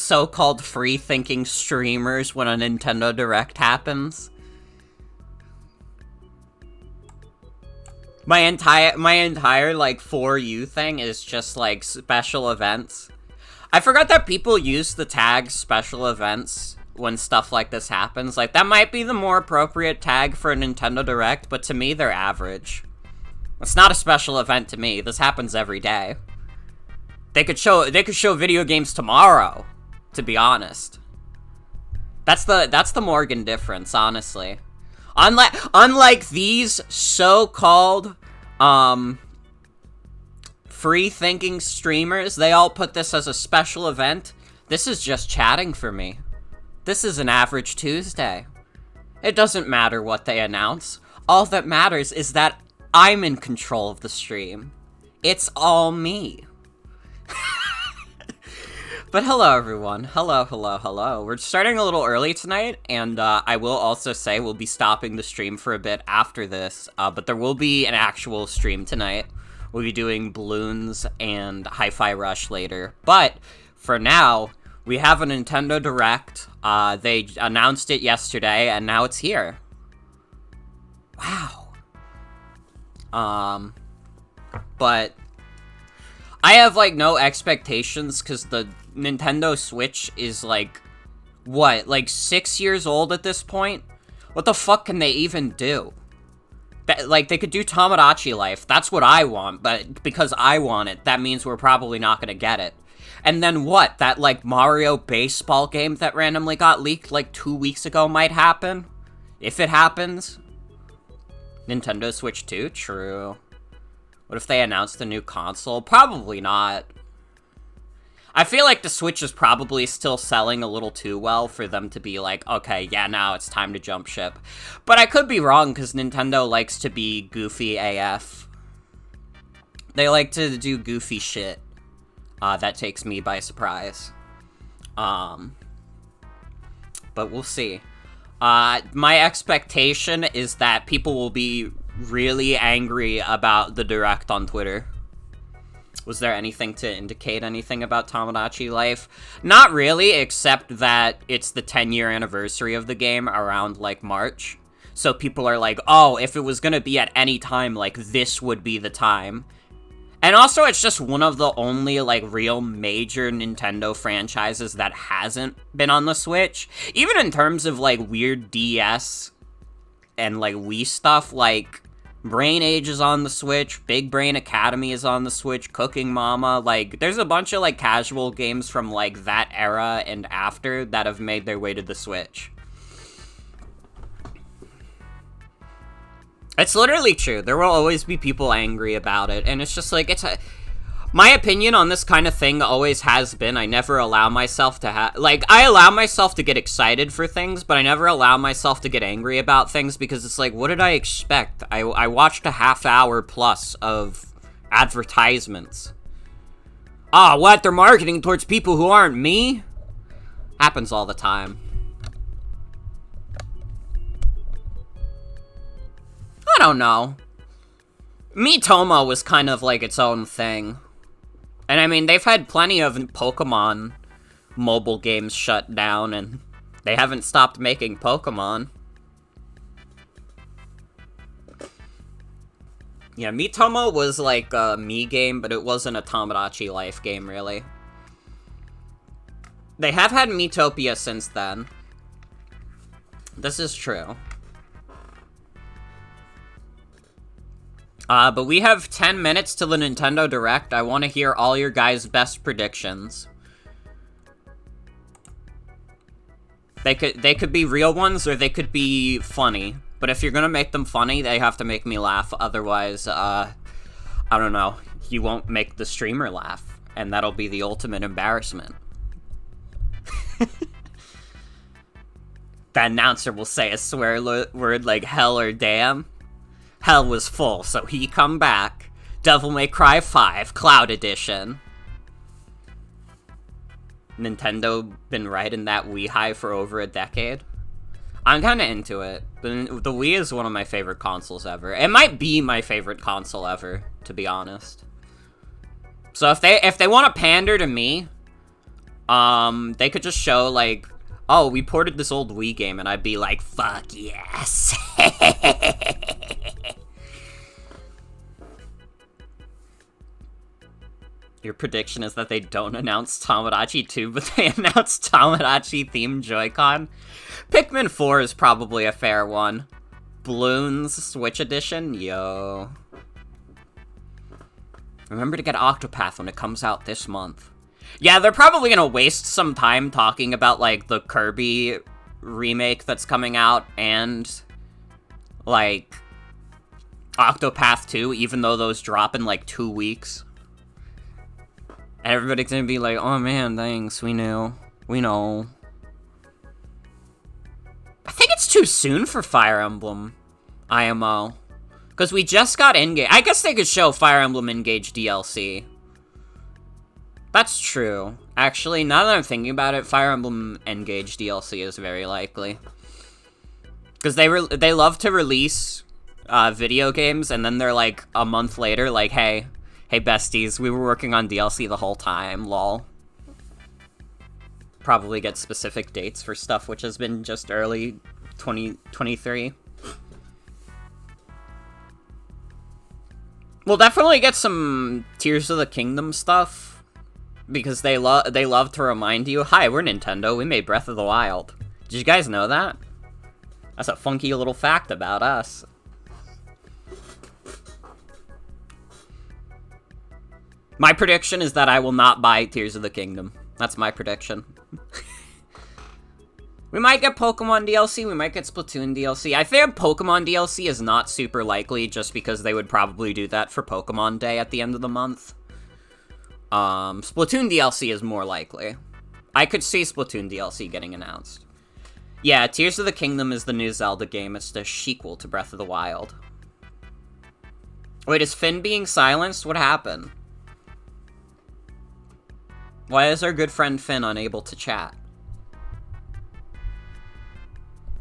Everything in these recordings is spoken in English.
so-called free-thinking streamers when a Nintendo Direct happens. My entire, like, For You thing is just, like, special events. I forgot that people use the tag special events when stuff like this happens. Like, that might be the more appropriate tag for a Nintendo Direct, but to me, they're average. It's not a special event to me. This happens every day. They could show video games tomorrow, to be honest. That's the Morgan difference, honestly. Unlike these so-called free-thinking streamers, they all put this as a special event. This is just chatting for me. This is an average Tuesday. It doesn't matter what they announce. All that matters is that I'm in control of the stream. It's all me. But hello, everyone. Hello. We're starting a little early tonight, and I will also say we'll be stopping the stream for a bit after this, but there will be an actual stream tonight. We'll be doing Balloons and Hi-Fi Rush later. But for now, we have a Nintendo Direct. They announced it yesterday, and now it's here. Wow. But I have, like, no expectations, because the Nintendo Switch is, like, what, like, 6 years old at this point? What the fuck can they even do? Like, they could do Tomodachi Life. That's what I want, but because I want it, that means we're probably not gonna get it. And then what? That, like, Mario baseball game that randomly got leaked, like, 2 weeks ago might happen? If it happens? Nintendo Switch 2? True. What if they announced a new console? Probably not. I feel like the Switch is probably still selling a little too well for them to be like, okay, yeah, now it's time to jump ship. But I could be wrong, because Nintendo likes to be goofy AF. They like to do goofy shit. That takes me by surprise. But we'll see. My expectation is that people will be really angry about the Direct on Twitter. Was there anything to indicate anything about Tomodachi Life? Not really, except that it's the 10-year anniversary of the game around, like, March. So people are like, oh, if it was gonna be at any time, like, this would be the time. And also, it's just one of the only, like, real major Nintendo franchises that hasn't been on the Switch. Even in terms of, like, weird DS and, like, Wii stuff, like, Brain Age is on the Switch, Big Brain Academy is on the Switch, Cooking Mama, like, there's a bunch of, like, casual games from, like, that era and after that have made their way to the Switch. It's literally true. There will always be people angry about it, and it's just, like, my opinion on this kind of thing always has been, I never allow myself to I allow myself to get excited for things, but I never allow myself to get angry about things, because it's like, what did I expect? I watched a half-hour plus of advertisements. Ah, what? They're marketing towards people who aren't me? Happens all the time. I don't know. Miitomo was kind of like its own thing. And I mean, they've had plenty of Pokemon mobile games shut down, and they haven't stopped making Pokemon. Yeah, Miitomo was like a Mii game, but it wasn't a Tomodachi Life game, really. They have had Miitopia since then. This is true. But we have 10 minutes till the Nintendo Direct. I want to hear all your guys' best predictions. They could be real ones, or they could be funny. But if you're gonna make them funny, they have to make me laugh. Otherwise, I don't know. You won't make the streamer laugh. And that'll be the ultimate embarrassment. The announcer will say a swear word like hell or damn. Hell was full, so he come back. Devil May Cry 5, Cloud Edition. Nintendo been riding that Wii high for over a decade. I'm kinda into it. The Wii is one of my favorite consoles ever. It might be my favorite console ever, to be honest. So if they want to pander to me, They could just show, like, oh, we ported this old Wii game, and I'd be like, fuck yes. Your prediction is that they don't announce Tomodachi 2, but they announce Tomodachi-themed Joy-Con? Pikmin 4 is probably a fair one. Bloons Switch Edition? Yo. Remember to get Octopath when it comes out this month. Yeah, they're probably gonna waste some time talking about, like, the Kirby remake that's coming out, and, like, Octopath 2, even though those drop in, like, 2 weeks. And everybody's gonna be like, oh man, thanks, we knew. We know. I think it's too soon for Fire Emblem IMO. Because we just got Engage. I guess they could show Fire Emblem Engage DLC. That's true. Actually, now that I'm thinking about it, Fire Emblem Engage DLC is very likely. Because they love to release video games, and then they're like, a month later, like, hey besties, we were working on DLC the whole time, lol. Probably get specific dates for stuff which has been just early 2023. We'll definitely get some Tears of the Kingdom stuff, because they love to remind you, hi, we're Nintendo, we made Breath of the Wild. Did you guys know that? That's a funky little fact about us. My prediction is that I will not buy Tears of the Kingdom. That's my prediction. We might get Pokemon DLC, we might get Splatoon DLC. I think Pokemon DLC is not super likely, just because they would probably do that for Pokemon Day at the end of the month. Splatoon DLC is more likely. I could see Splatoon DLC getting announced. Yeah, Tears of the Kingdom is the new Zelda game. It's the sequel to Breath of the Wild. Wait, is Finn being silenced? What happened? Why is our good friend Finn unable to chat?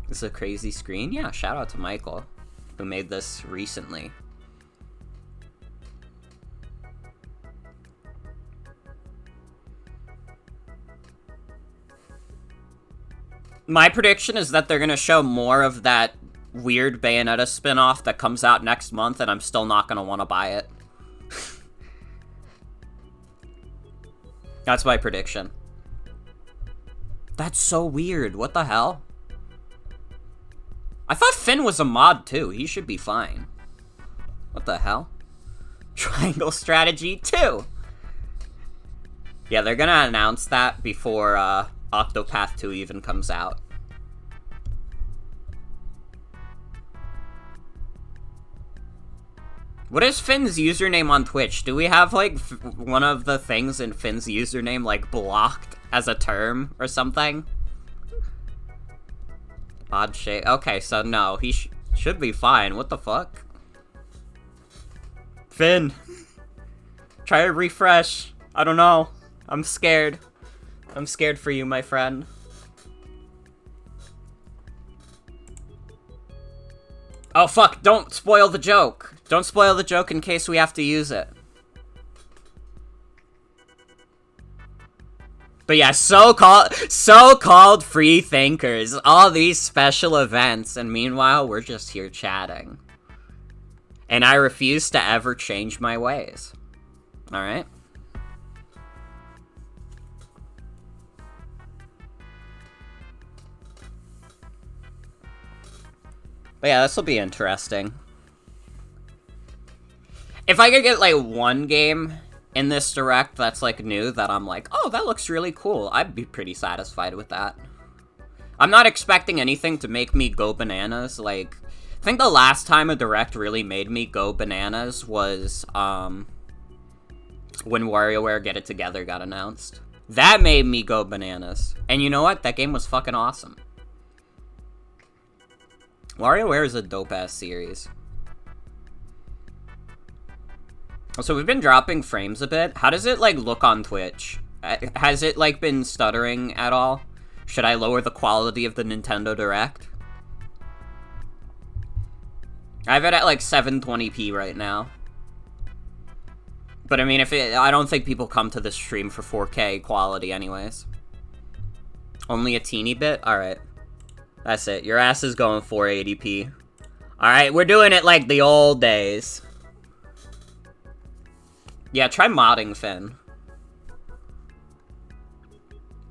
This is a crazy screen? Yeah, shout out to Michael, who made this recently. My prediction is that they're gonna show more of that weird Bayonetta spin-off that comes out next month, and I'm still not gonna want to buy it. That's my prediction. That's so weird. What the hell? I thought Finn was a mod too. He should be fine. What the hell? Triangle Strategy 2. Yeah, they're gonna announce that before Octopath 2 even comes out. What is Finn's username on Twitch? Do we have, like, one of the things in Finn's username, like, blocked as a term or something? Odd shade. Okay, so no, he should be fine. What the fuck? Finn. Try to refresh. I don't know. I'm scared. I'm scared for you, my friend. Oh, fuck. Don't spoil the joke. Don't spoil the joke in case we have to use it. But yeah, so-called free thinkers. All these special events, and meanwhile, we're just here chatting. And I refuse to ever change my ways. Alright? But yeah, this will be interesting. If I could get, like, one game in this Direct that's, like, new, that I'm like, oh, that looks really cool, I'd be pretty satisfied with that. I'm not expecting anything to make me go bananas. Like, I think the last time a Direct really made me go bananas was, when WarioWare Get It Together got announced. That made me go bananas. And you know what? That game was fucking awesome. WarioWare is a dope-ass series. So we've been dropping frames a bit. How does it, like, look on Twitch? Has it, like, been stuttering at all? Should I lower the quality of the Nintendo Direct? I have it at, like, 720p right now. But I mean, I don't think people come to this stream for 4K quality anyways. Only a teeny bit? Alright. That's it. Your ass is going 480p. Alright, we're doing it like the old days. Yeah, try modding, Finn.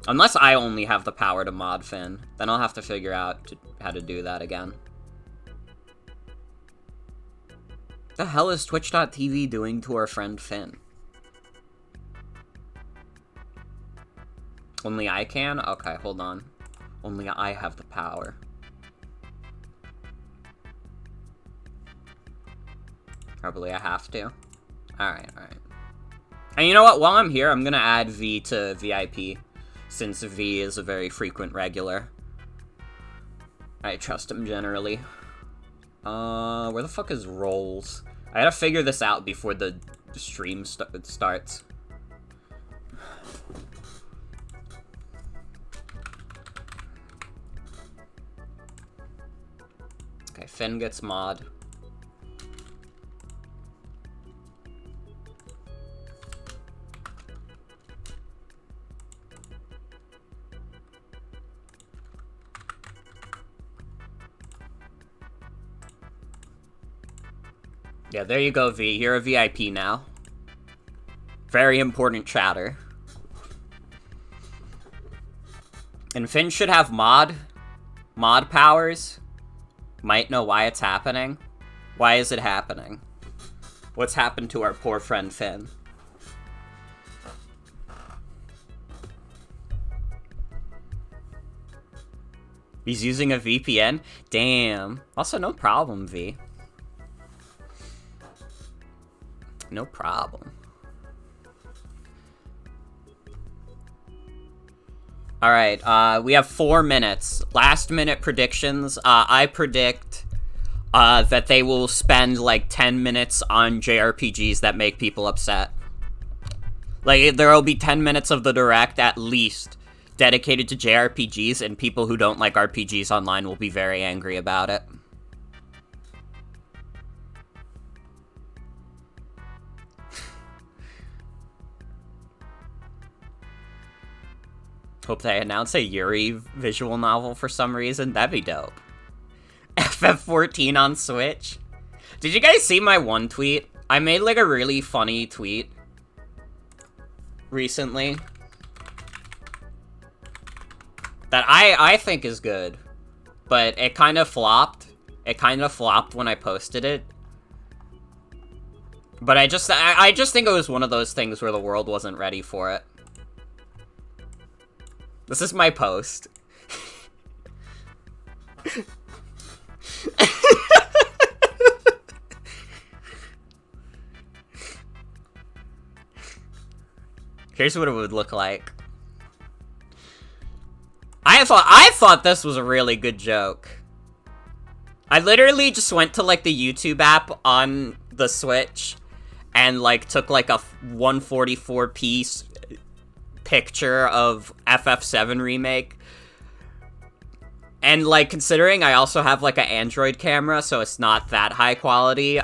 Unless I only have the power to mod Finn. Then I'll have to figure out how to do that again. The hell is Twitch.tv doing to our friend Finn? Only I can? Okay, hold on. Only I have the power. Probably I have to. Alright, alright. And you know what? While I'm here, I'm gonna add V to VIP. Since V is a very frequent regular. I trust him generally. Where the fuck is Rolls? I gotta figure this out before the stream starts. Okay, Finn gets mod. Yeah, there you go, V. You're a VIP now. Very important chatter. And Finn should have mod powers. Might know why it's happening. Why is it happening? What's happened to our poor friend Finn? He's using a VPN? Damn. Also, no problem, V. No problem. Alright, we have 4 minutes. Last minute predictions. I predict that they will spend like 10 minutes on JRPGs that make people upset. Like, there will be 10 minutes of the direct at least dedicated to JRPGs, and people who don't like RPGs online will be very angry about it. Hope they announce a Yuri visual novel for some reason. That'd be dope. FF14 on Switch. Did you guys see my one tweet? I made like a really funny tweet recently that I think is good, but it kind of flopped. It kind of flopped when I posted it. But I just think it was one of those things where the world wasn't ready for it. This is my post. Here's what it would look like. I thought this was a really good joke. I literally just went to like the YouTube app on the Switch and like took like a 144p picture of FF7 Remake. And like considering I also have like an Android camera, so it's not that high quality,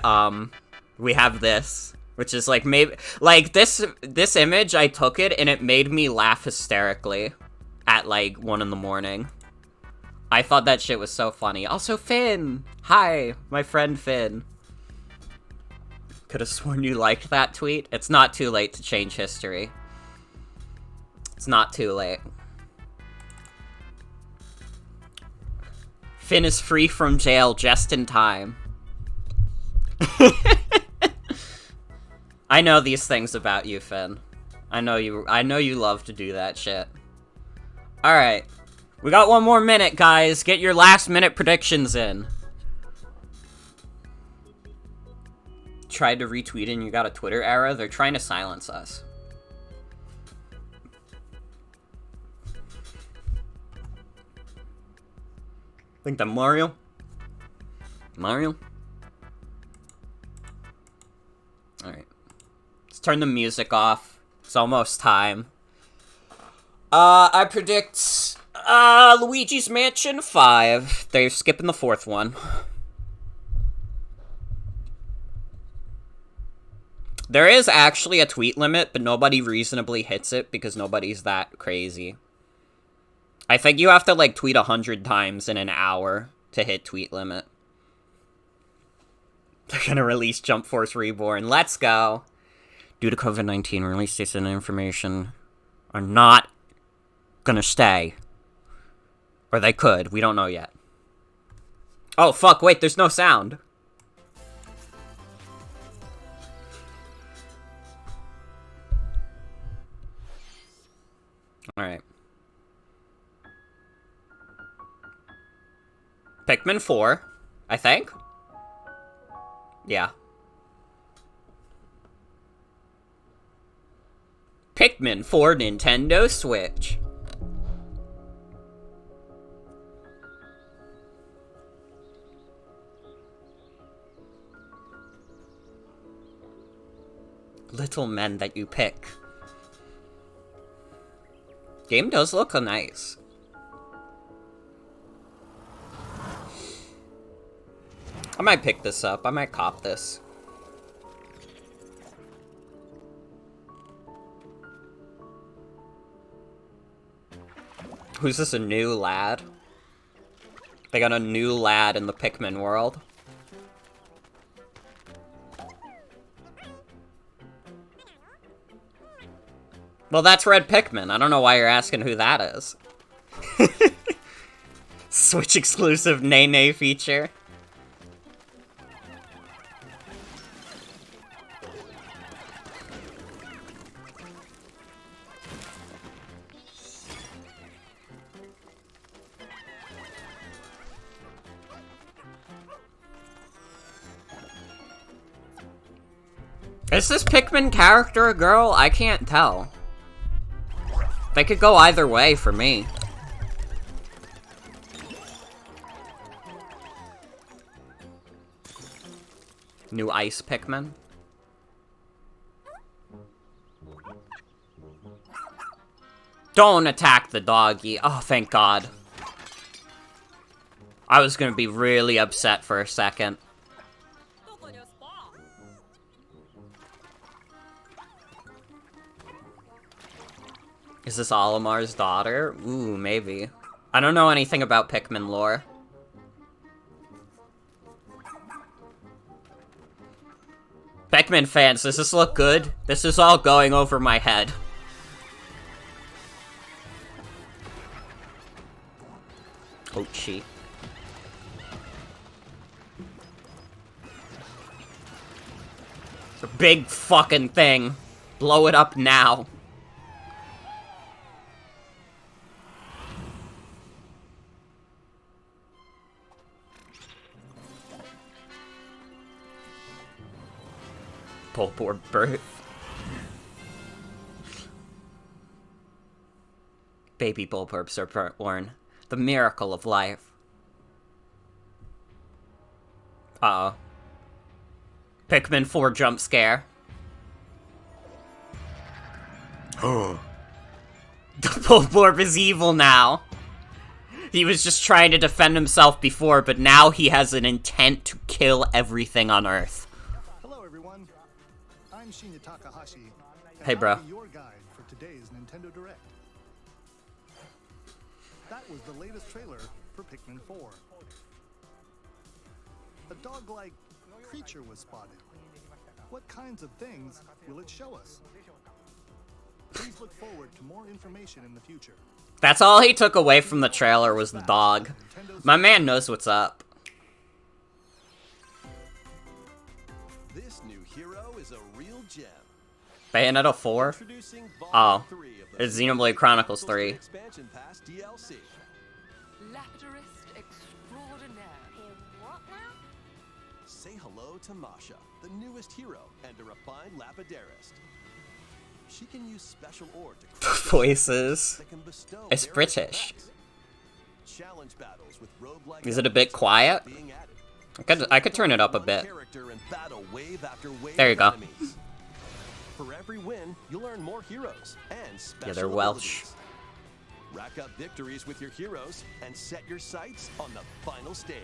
we have this, which is like maybe like this image, I took it and it made me laugh hysterically at like 1 in the morning. I thought that shit was so funny. Also, Finn! Hi, my friend Finn. Could have sworn you liked that tweet. It's not too late to change history. It's not too late. Finn is free from jail just in time. I know these things about you, Finn. I know you love to do that shit. Alright. We got 1 more minute, guys. Get your last minute predictions in. Tried to retweet and you got a Twitter error? They're trying to silence us. Think that Mario? Mario? Alright. Let's turn the music off. It's almost time. I predict, Luigi's Mansion 5. They're skipping the 4th one. There is actually a tweet limit, but nobody reasonably hits it because nobody's that crazy. I think you have to, like, tweet 100 times in an hour to hit tweet limit. They're gonna release Jump Force Reborn. Let's go! Due to COVID-19, release dates and information are not gonna stay. Or they could. We don't know yet. Oh, fuck, wait, there's no sound. Alright. Pikmin 4, I think? Yeah. Pikmin for Nintendo Switch. Little men that you pick. Game does look nice. I might pick this up. I might cop this. Who's this, a new lad? They got a new lad in the Pikmin world. Well, that's Red Pikmin. I don't know why you're asking who that is. Switch exclusive Nene feature. Is this Pikmin character a girl? I can't tell. They could go either way for me. New ice Pikmin. Don't attack the doggy. Oh, thank God. I was gonna be really upset for a second. Is this Olimar's daughter? Ooh, maybe. I don't know anything about Pikmin lore. Pikmin fans, does this look good? This is all going over my head. Ochi. It's a big fucking thing. Blow it up now. Bulborb birth. Baby Bulborbs are born. The miracle of life. Uh-oh. Pikmin 4 jump scare. The Bulborb is evil now. He was just trying to defend himself before, but now he has an intent to kill everything on Earth. Hello, everyone. I'm Shinya Takahashi. Hey, bro. I'll be your guide for today's Nintendo Direct. That was the latest trailer for Pikmin 4. A dog-like creature was spotted. What kinds of things will it show us? Please look forward to more information in the future. That's all he took away from the trailer was the dog. My man knows what's up. This new hero is a real gem. Bayonetta 4? Oh. It's Xenoblade Chronicles 3. Expansion pass DLC. Lapidurist extraordinaire. What now? Say hello to Masha, the newest hero and a refined Lapidarist. She can use special ore to craft Voices. that can bestow It's various British. effects. Challenge battles with roguelike Is it a bit quiet? being added. I could turn it up a One bit. character and battle wave after wave There you of go. enemies. For every win, you'll earn more heroes and special Yeah, they're Welsh. abilities. Rack up victories with your heroes and set your sights on the final stage.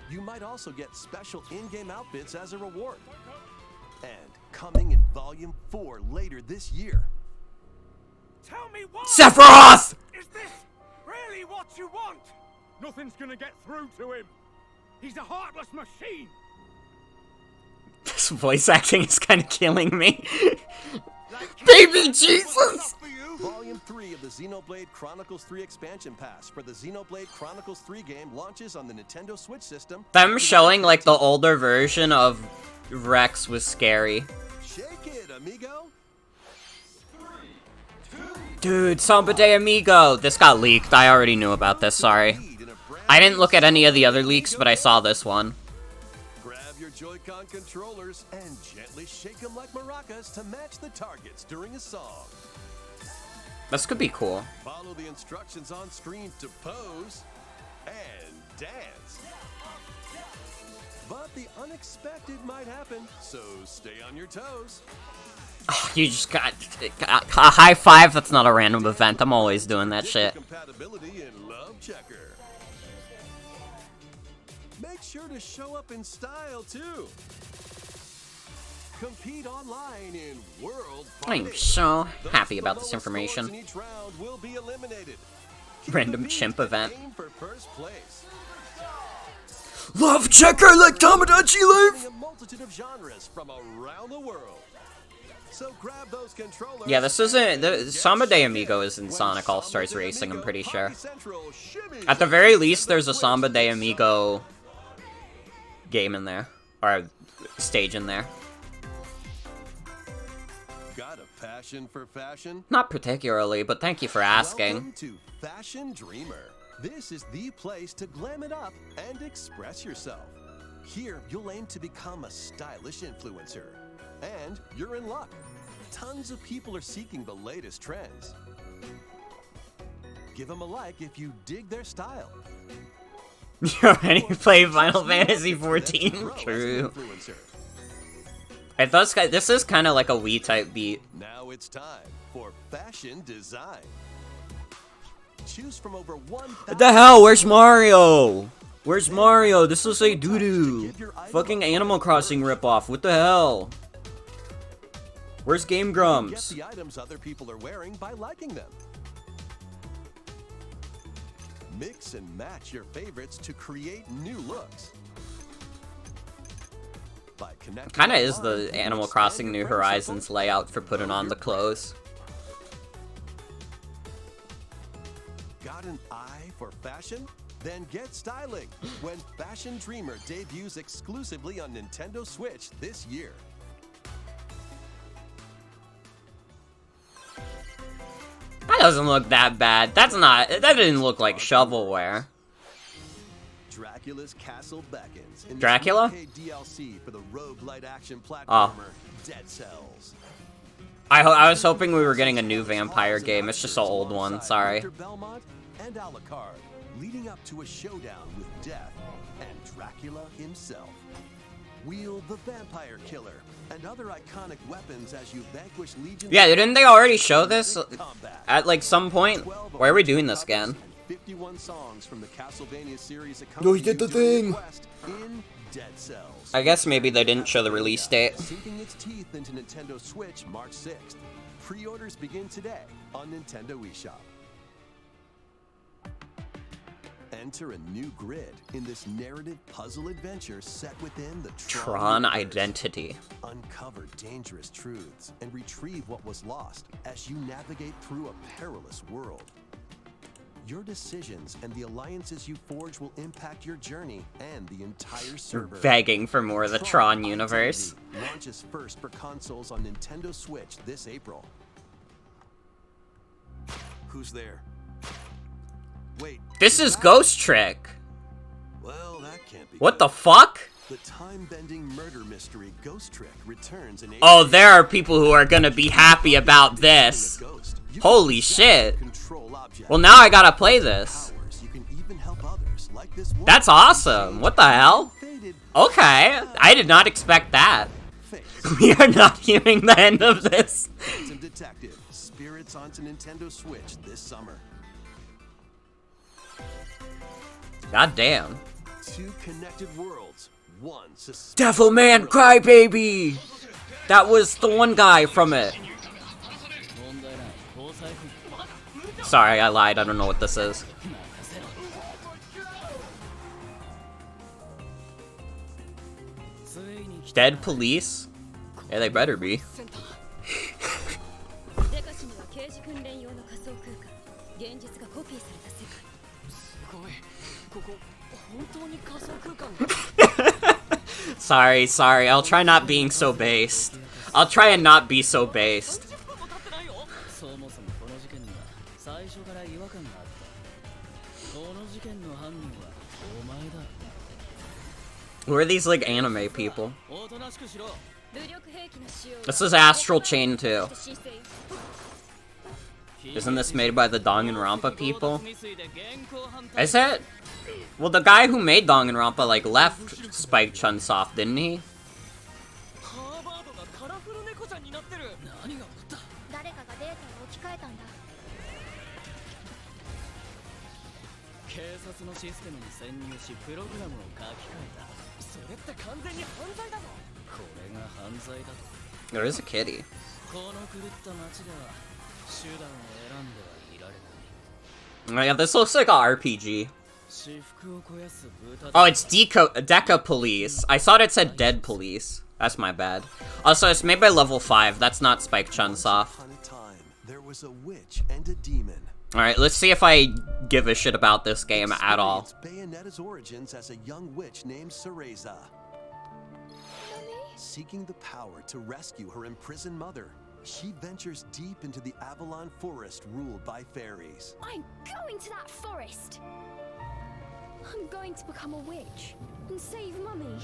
You might also get special in-game outfits as a reward. And coming in Volume 4 later this year. Tell me what Sephiroth! is this really what you want? Nothing's gonna get through to him. He's a heartless machine. This voice acting is kind of killing me. Baby Jesus! Volume 3 of the Xenoblade Chronicles 3 expansion pass for the Xenoblade Chronicles 3 game launches on the Nintendo Switch system. Them showing like the older version of Rex was scary. Shake it, amigo. Dude, Samba de Amigo! This got leaked. I already knew about this, sorry. I didn't look at any of the other leaks, but I saw this one. Grab your Joy-Con controllers and gently shake them like maracas to match the targets during a song. This could be cool. Follow the instructions on screen to pose and dance. But the unexpected might happen, so stay on your toes. Oh, you just got a high five. That's not a random event. I'm always doing that shit. Compatibility in Love Checker. Make sure to show up in style too. Compete online in World I'm Fighting. so Those happy with about the this lowest information. scores in each round will be eliminated. Keep Random competing chimp and event. aim for first place. Love Checker like Tomodachi A multitude of genres from around the world. So grab those controllers. Yeah, this isn't. The Samba de Amigo is in Sonic All Stars Racing, I'm pretty sure. At the very least, there's a Samba de Amigo game in there. Or stage in there. Got a passion for fashion? Not particularly, but thank you for asking. Welcome to Fashion Dreamer. This is the place to glam it up and express yourself. Here, you'll aim to become a stylish influencer. And you're in luck. Tons of people are seeking the latest trends. Give them a like if you dig their style. You already played Final Just Fantasy grow as an XIV? True. influencer. It does, this is kind of like a Wii type beat. Now it's time for fashion design. Choose from over 1,000. What the hell? Where's Mario? Where's Mario? This looks like doo-doo. Fucking Animal Crossing ripoff. What the hell? Where's Game Get Grumps? the items other people are wearing by liking them. Mix and match your favorites to create new looks. By connecting Kinda is online, the Animal expand Crossing your New friend Horizons circle, layout for putting grow on your the clothes. Got an eye for fashion? Then get styling when Fashion Dreamer debuts exclusively on Nintendo Switch this year. That doesn't look that bad. That didn't look like shovelware. Dracula's Castle beckons. In Dracula? the DLC for the roguelite action platformer Oh. Dead Cells. I was hoping we were getting a new vampire game. It's just an old one. Sorry. Dr. Belmont and Alucard, leading up to a showdown with Death and Dracula himself. Wield the Vampire Killer and other iconic weapons as you vanquish legions. Yeah, didn't they already show this Combat. at like some point? 12 Why are we doing this covers again? and 51 songs from the Castlevania series Oh, he did the thing. in Dead Cells. I guess maybe they didn't show the release date. Sinking its teeth into Nintendo Switch March 6th. Pre-orders begin today on Nintendo eShop. Enter a new grid in this narrative puzzle adventure set within the Tron universe. Identity. Uncover dangerous truths and retrieve what was lost as you navigate through a perilous world. Your decisions and the alliances you forge will impact your journey and the entire We're server. begging for more of the Tron Identity universe. launches first for consoles on Nintendo Switch this April. Who's there? Wait. This is that- Ghost Trick. Well, that can't be. What good. the fuck? The time-bending murder mystery Ghost Trick returns in Oh, there are people who are gonna be happy about this. Ghost. You Holy can shit. control objects. Well, now I gotta play this. Powers. You can even help others, like this one. That's awesome. What the hell? Faded Okay, I did not expect that. face. We are not hearing the end of this. Phantom Detective. Spirits onto Nintendo Switch this summer. God damn. Two connected worlds. One suspense. Devilman Crybaby! That was the one guy from it. Sorry, I lied. I don't know what this is. Dead police? Yeah, they better be. Sorry. I'll try not being so based. I'll try and not be so based. Who are these, like, anime people? This is Astral Chain 2. Isn't this made by the Danganronpa people? Is it? Well, the guy who made Danganronpa, like, left Spike Chunsoft, didn't he? There is a kitty. Oh yeah, this looks like a RPG. Oh, it's Deca Police. I thought it said Dead Police. That's my bad. Also, it's made by Level 5. That's not Spike Chunsoft. Alright, let's see if I give a shit about this game at all. Bayonetta's origins as a young witch named Cereza. Seeking the power to rescue her imprisoned mother, she ventures deep into the Avalon Forest ruled by fairies. I'm going to that forest! I'm going to become a witch and save Mummy.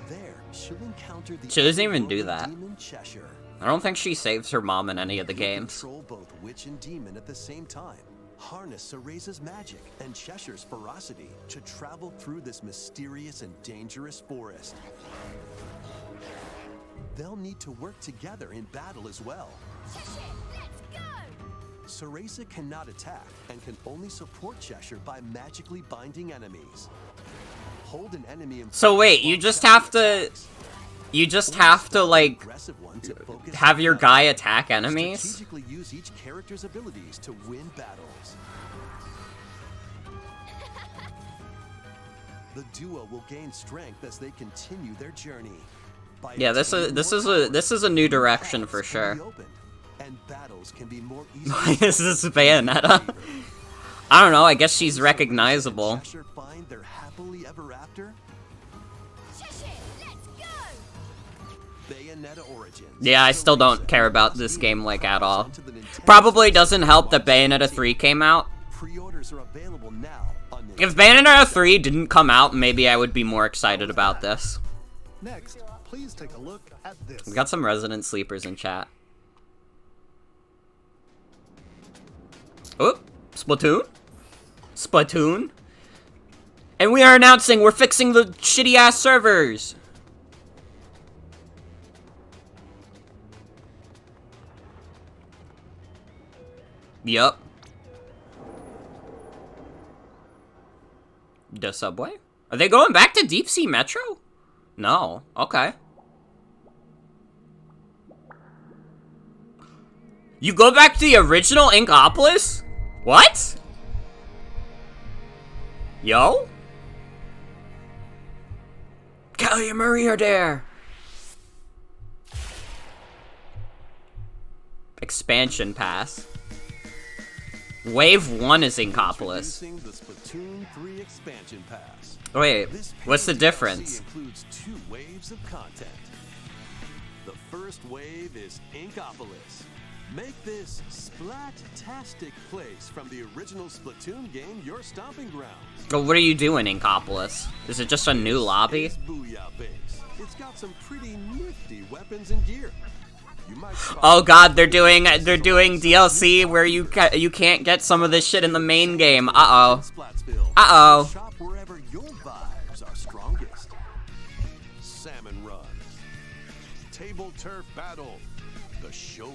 There, she'll encounter the She doesn't even do that. demon Cheshire. I don't think she saves her mom in any of the games. Control both witch and demon at the same time. Harness Cereza's magic and Cheshire's ferocity to travel through this mysterious and dangerous forest. They'll need to work together in battle as well. Cheshire, let's go! Cereza cannot attack and can only support Cheshire by magically binding enemies. Hold an enemy in So wait, you just have to... You just have to, like, have your guy attack enemies? Strategically use each character's abilities to win battles. The duo will gain strength as they continue their journey. Yeah, this is a new direction for sure. And battles can be more Why is this Bayonetta? I don't know, I guess she's recognizable. Cheshire find their happily ever after? Cheshire, let's go! Bayonetta Origins. Yeah, I still don't care about this game, like, at all. Probably doesn't help that Bayonetta 3 came out. Pre-orders are available now on If Bayonetta 3 didn't come out, maybe I would be more excited about this. Next, please take a look at this. We got some Resident Sleepers in chat. Oh, Splatoon? Splatoon? And we are announcing we're fixing the shitty-ass servers! Yup. The subway? Are they going back to Deep Sea Metro? No. Okay. You go back to the original Inkopolis? What? Yo? Kelly and Marie are there. Expansion pass. Wave 1 is Inkopolis. Introducing the Splatoon 3 expansion pass. Wait, This what's the paid difference? DLC includes 2 waves of content. The first wave is Inkopolis. Make this splat-tastic place from the original Splatoon game your stomping grounds. But what are you doing, Inkopolis? Is it just a new lobby? It's Booyah Base. It's got some pretty nifty weapons and gear. You might Oh god, they're doing DLC where you can't get some of this shit in the main game. Uh-oh. Splatsville. Uh-oh. Shop wherever your vibes are strongest. Salmon Run, Table Turf Battle, The Show,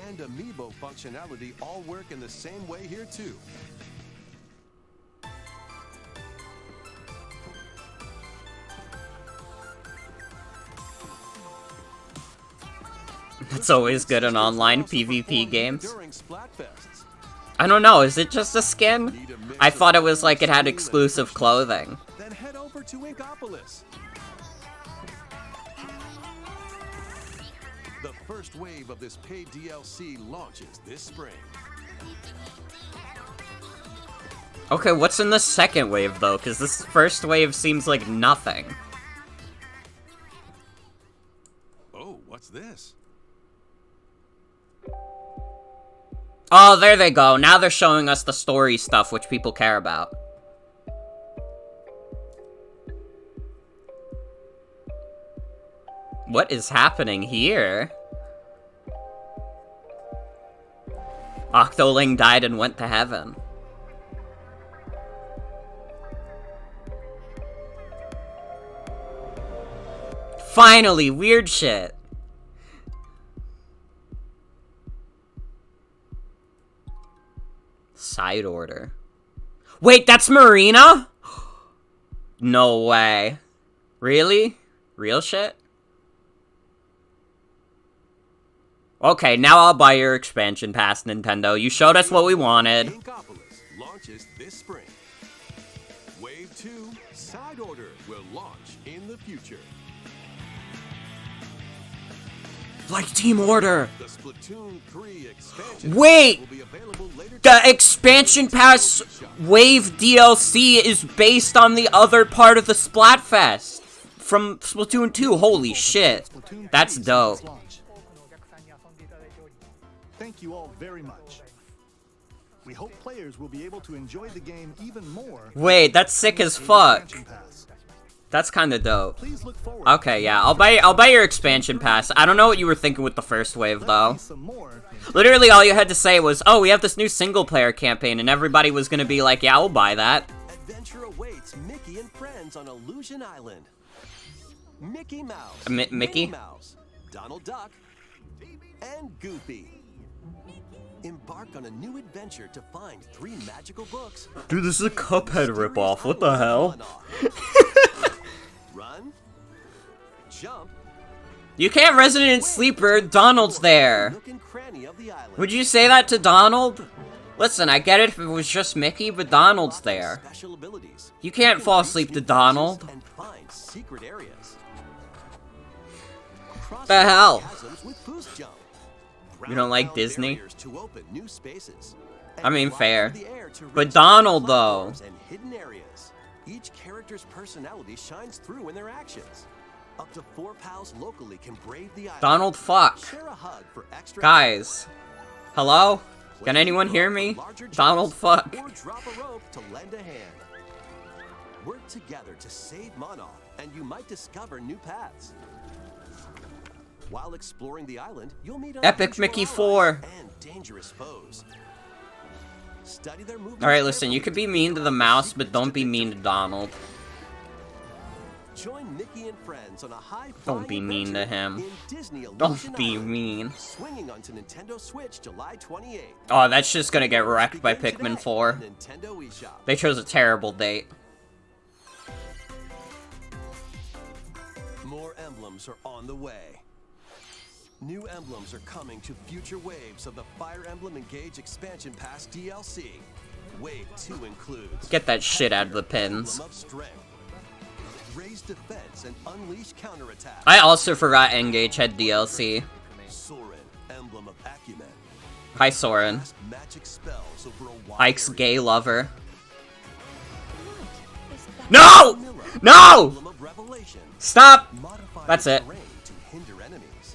and Amiibo functionality all work in the same way here too. That's always good in online PvP games. During Splatfests. I don't know, is it just a skin? I thought it was like it had exclusive clothing. Then head over to Inkopolis. The first wave of this paid DLC launches this spring. Okay, what's in the second wave though? Because this first wave seems like nothing. Oh, what's this? Oh, there they go. Now they're showing us the story stuff, which people care about. What is happening here? Octoling died and went to heaven. Finally, weird shit. Side order. Wait, that's Marina? No way. Really? Real shit? Okay, now I'll buy your expansion pass, Nintendo. You showed us what we wanted. Inkopolis launches this spring. Wave 2 Side Order will launch in the future. Like Team Order. The Splatoon 3 expansion Wait! will be available later The expansion pass Wave DLC is based on the other part of the Splatfest from Splatoon 2. Holy shit. Splatoon That's 3 dope. since launch. Thank you all very much. We hope players will be able to enjoy the game even more. Wait, that's sick as with the fuck. expansion pass. That's kind of dope. Please look forward. Okay, yeah, I'll buy your expansion pass. I don't know what you were thinking with the first wave though. Let's see some more. Literally all you had to say was, "Oh, we have this new single player campaign," and everybody was going to be like, "Yeah, I'll buy that." Adventure awaits Mickey and friends on Illusion Island. Mickey Mouse, Mickey? Minnie Mouse, Donald Duck, and Goofy. Embark on a new adventure to find 3 magical books. Dude, this is a Cuphead ripoff. What the hell? Run, jump, You can't Resident Sleeper. Donald's there. nook and cranny of the island. Would you say that to Donald? Listen, I get it if it was just Mickey, but Donald's there. Special abilities. You can't fall asleep to Donald. And find secret areas. The hell? Chasms with boost jump. You don't like Round Disney? barriers to open new spaces. I mean, And fly fair. through the air to But reach Donald, new though. platforms and hidden areas. Each character's personality shines through in their actions. Up to 4 pals locally can brave the island. Donald, fuck. Share a hug for extra Guys. Hello? play Can anyone a hear rope me? for larger Donald, jumps, fuck. Or drop a rope to lend a hand. Work together to save Monarch, and you might discover new paths. While exploring the island, you'll meet Epic unusual Mickey allies 4. and dangerous foes. Study their movements Alright, listen, you carefully could be to mean to the uncover mouse, but secrets don't to be mean to victory. Donald. Join Mickey and friends on a high Don't be mean to him. Disney Illusion Don't be Island, mean. swinging onto Nintendo Switch July 28th. Oh, that's just gonna get wrecked by Begin Pikmin today 4. on Nintendo eShop. They chose a terrible date. More emblems are on the way. New emblems are coming to future waves of the Fire Emblem Engage Expansion Pass DLC. Wave 2 includes Get that shit out of the pins. Emblem of Strength, Raise Defense and Unleash Counterattack, I also forgot Engage had DLC. Soren, Emblem of Acumen, Hi, Soren. cast magic spells over a wide Ike's area. gay lover. Is that No! Vanilla, No! Emblem of Revelation, Stop! modify That's the it. terrain to hinder enemies.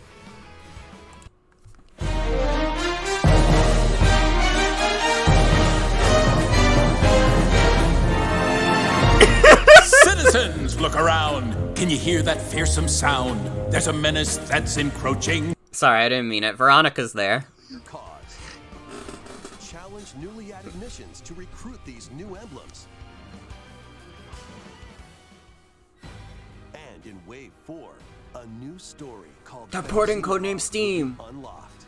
Citizens, look around. Can you hear that fearsome sound? There's a menace that's encroaching. Sorry, I didn't mean it. Veronica's there. Your cause. Challenge newly added missions to recruit these new emblems. And in Wave 4, a new story called They're porting Fantasy Codename World Steam. will be Unlocked.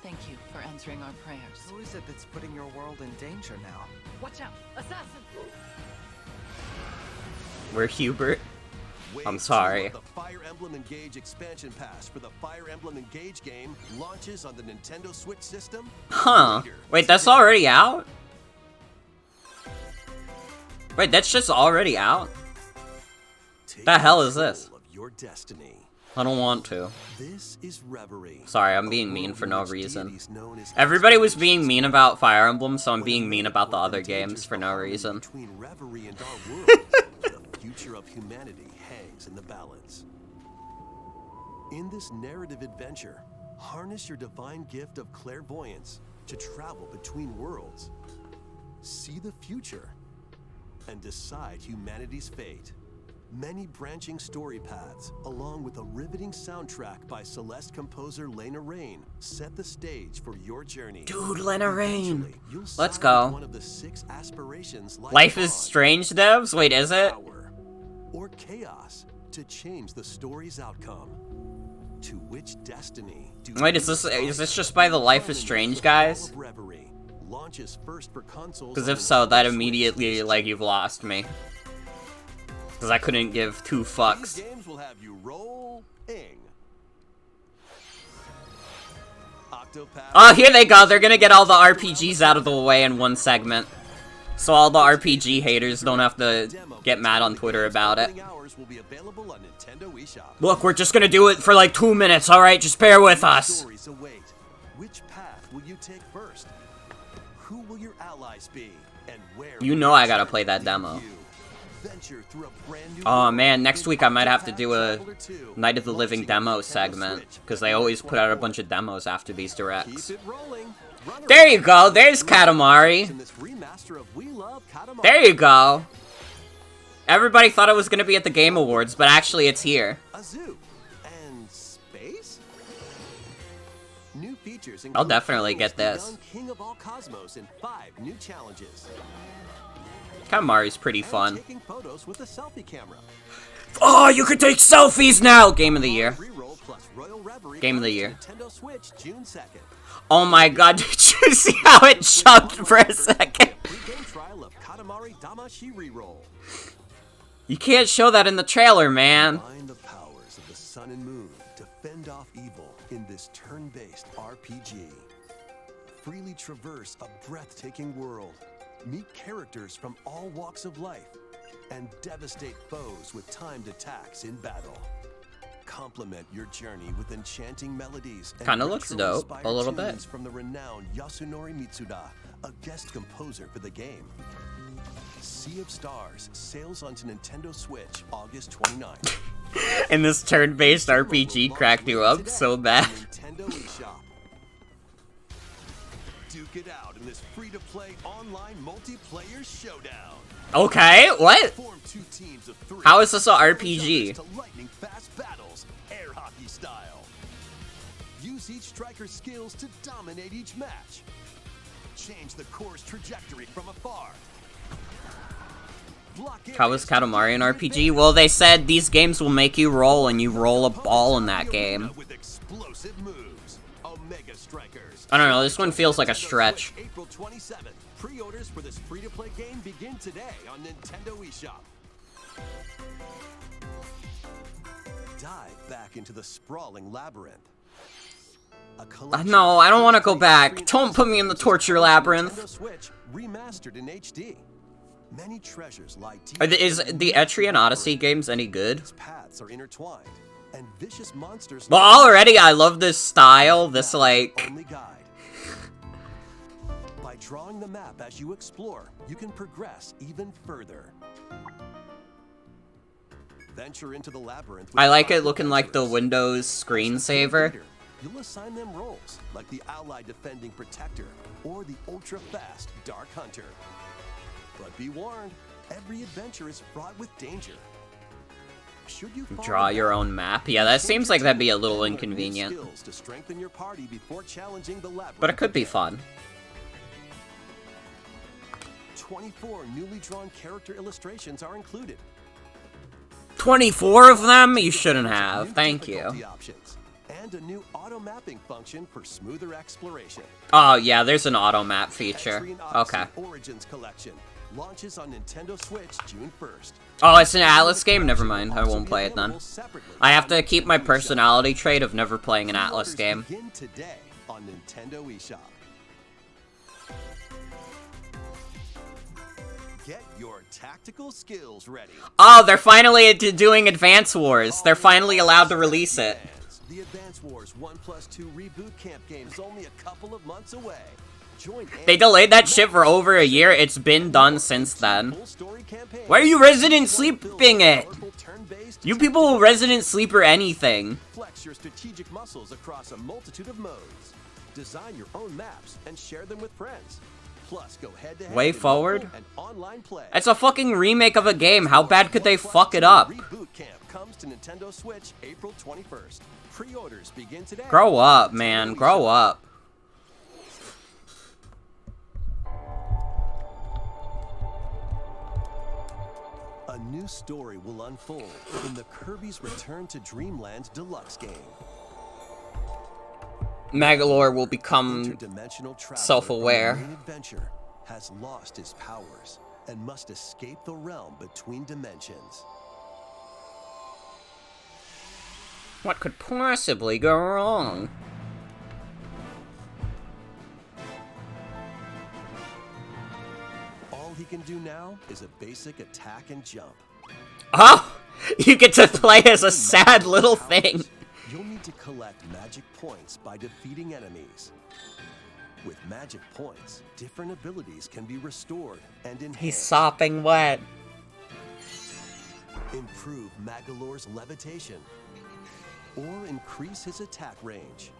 Thank you for answering our prayers. Who is it that's putting your world in danger now? Watch out! Assassin! We're Hubert. Wave I'm sorry. 2 of the Fire Emblem Engage expansion pass for the Fire Emblem Engage game launches on the Nintendo Switch system. Huh. Wait, that's already out? Wait, that's just already out? Take The hell is this? control of your destiny. I don't want to. This is Reverie. Sorry, I'm a being mean world for in no which reason. deities known as Everybody was being inspirations mean about Fire Emblem, so I'm When being the mean about the metaphor other engages games for the no harmony reason. Between Reverie and our world, the future of humanity hangs in the balance. In this narrative adventure, harness your divine gift of clairvoyance to travel between worlds, see the future, and decide humanity's fate. Many branching story paths, along with a riveting soundtrack by Celeste composer Lena Raine, set the stage for your journey. Dude, Lena Raine. Eventually, you'll Let's side go. with one of the 6 aspirations Life is Strange devs? Wait, is it? Power or chaos to change the story's outcome. To which destiny do Wait, you is this aspire? just by the Life is Strange guys? Call of Reverie launches first for consoles Because on if so, that Nintendo Switch immediately, this like, you've lost me. Because I couldn't give 2 These fucks. games will have you rolling. Octopath. Oh, here they go. They're gonna get all the RPGs out of the way in one segment. So all the RPG haters don't have to get mad on Twitter about it. Hours will be available on Nintendo eShop. Look, we're just gonna do it for like 2 minutes, alright? Just bear with us. Stories await. Which path will you take first? Who will your allies be? And where You will know your I gotta journey play that lead demo. you? Venture through a brand new Oh world man, next in week I might have to Octopath do a Traveler 2, Night of the Living launching on demo Nintendo segment. Switch Because they always put out a 2024. bunch of demos after these directs. Keep it rolling. Runner There you up. go, there's Katamari. In this remaster of We Love Katamari. There you go. Everybody thought it was gonna be at the Game Awards, but actually it's here. A zoo and space. New features. I'll include definitely tools get to this. young King of all Cosmos and 5 new challenges. Katamari's pretty And fun. taking photos with a selfie camera. Oh, you can take selfies now! Game of the year. Reroll plus Royal Reverie Game of the comes to year. Nintendo Switch June 2nd. Oh my god, did you see how it jumped for a second? Free game trial of Katamari Damacy Reroll. You can't show that in the trailer, man. Combine the powers of the sun and moon to fend off evil in this turn-based RPG. Freely traverse a breathtaking world, meet characters from all walks of life, and devastate foes with timed attacks in battle. Complement your journey with enchanting melodies and Kinda looks dope, retro-inspired a little bit. tunes from the renowned Yasunori Mitsuda, a guest composer for the game. Sea of Stars sails onto Nintendo Switch August 29th. And this turn-based RPG cracked you up so bad. Nintendo eShop. Duke it out in this free-to-play online multiplayer showdown. Okay, what? Form 2 teams of 3. How is this a RPG? To lightning-fast battles, air hockey style. Use each striker's skills to dominate each match. Change the course trajectory from afar. Block How is areas to Katamari an gain RPG? advantage. Well, they said these games will make you roll, and you roll a ball in that game. With explosive moves, Omega Strikers. I don't know, this one feels like a Nintendo stretch. Switch, April 27th. Pre-orders for this free-to-play game begin today on Nintendo eShop. Dive back into the sprawling labyrinth. A collection No, I don't of want to go free back. screen Don't put me in the exclusives torture on labyrinth. Nintendo Switch, remastered in HD. Many treasures lie deep. Is the Etrian Odyssey games any good? Its paths are intertwined, and vicious monsters. Well, already I love this style, this like... Only guide. By drawing the map as you explore, you can progress even further. Venture into the labyrinth. with I like it five looking like the adventurers. Windows As the screensaver. leader, you'll assign them roles like the Allied Defending Protector or the ultra-fast Dark Hunter. But be warned, every adventure is fraught with danger. Should you fall Draw your down, own map. Yeah, that seems like that'd be a little learn new inconvenient. skills to strengthen your party before challenging the labyrinth. But it could be again. fun. 24 newly drawn character illustrations are included. 24 of them? You shouldn't have. New Thank you. difficulty options, and a new auto mapping function for smoother exploration. Oh, yeah, there's an auto map feature. Etrian Odyssey Okay. Origins Collection. launches on Nintendo Switch June 1st. Oh, it's an Atlas game? Never mind, I won't play it then. I have to keep my personality trait of never playing an Atlas game. Begin today on Nintendo eShop. Get your tactical skills ready. Oh, they're finally doing Advance Wars. They're finally allowed to release it. The Advance Wars 1+2 Reboot Camp game is only a couple of months away. They delayed that shit for over a year. It's been done since then. Why are you Resident Sleeping it? You people will Resident Sleeper anything. Flex your strategic muscles across a multitude of modes. Design your own maps and share them with friends. Plus, go head-to-head Way in forward? mobile and online play. It's a fucking remake of a game. How bad could they fuck it up? Reboot Camp comes to Nintendo Switch April 21st. Pre-orders begin today. Grow up, man. Grow up. A new story will unfold in the Kirby's Return to Dreamland Deluxe game. Magalore will become Interdimensional traveler self-aware. from the main adventure has lost his powers and must escape the realm between dimensions. What could possibly go wrong? All he can do now is a basic attack and jump. Oh! You get to play as a sad little thing. You'll need to collect magic points by defeating enemies. With magic points, different abilities can be restored and enhanced. He's sopping wet. Improve Magalore's levitation. Or increase his attack range.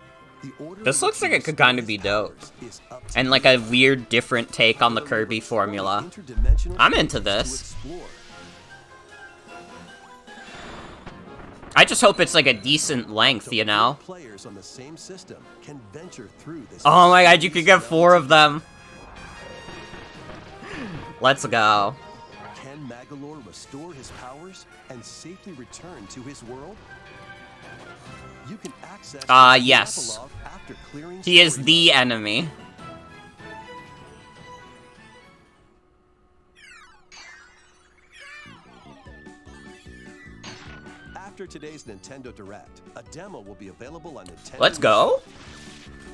The order This looks like it could kind of be dope. is up to And like a weird, different take on the Kirby formula. interdimensional I'm into spaces this. to explore. I just hope it's like a decent length, you know? Players on the same system can venture through this. Oh my god, you could get 4 of them. Let's go. Can Magalore restore his powers and safely return to his world? You can access his yes. epilogue after clearing He is story the mode. enemy. After today's Nintendo Direct, a demo will be available on Nintendo. Let's go.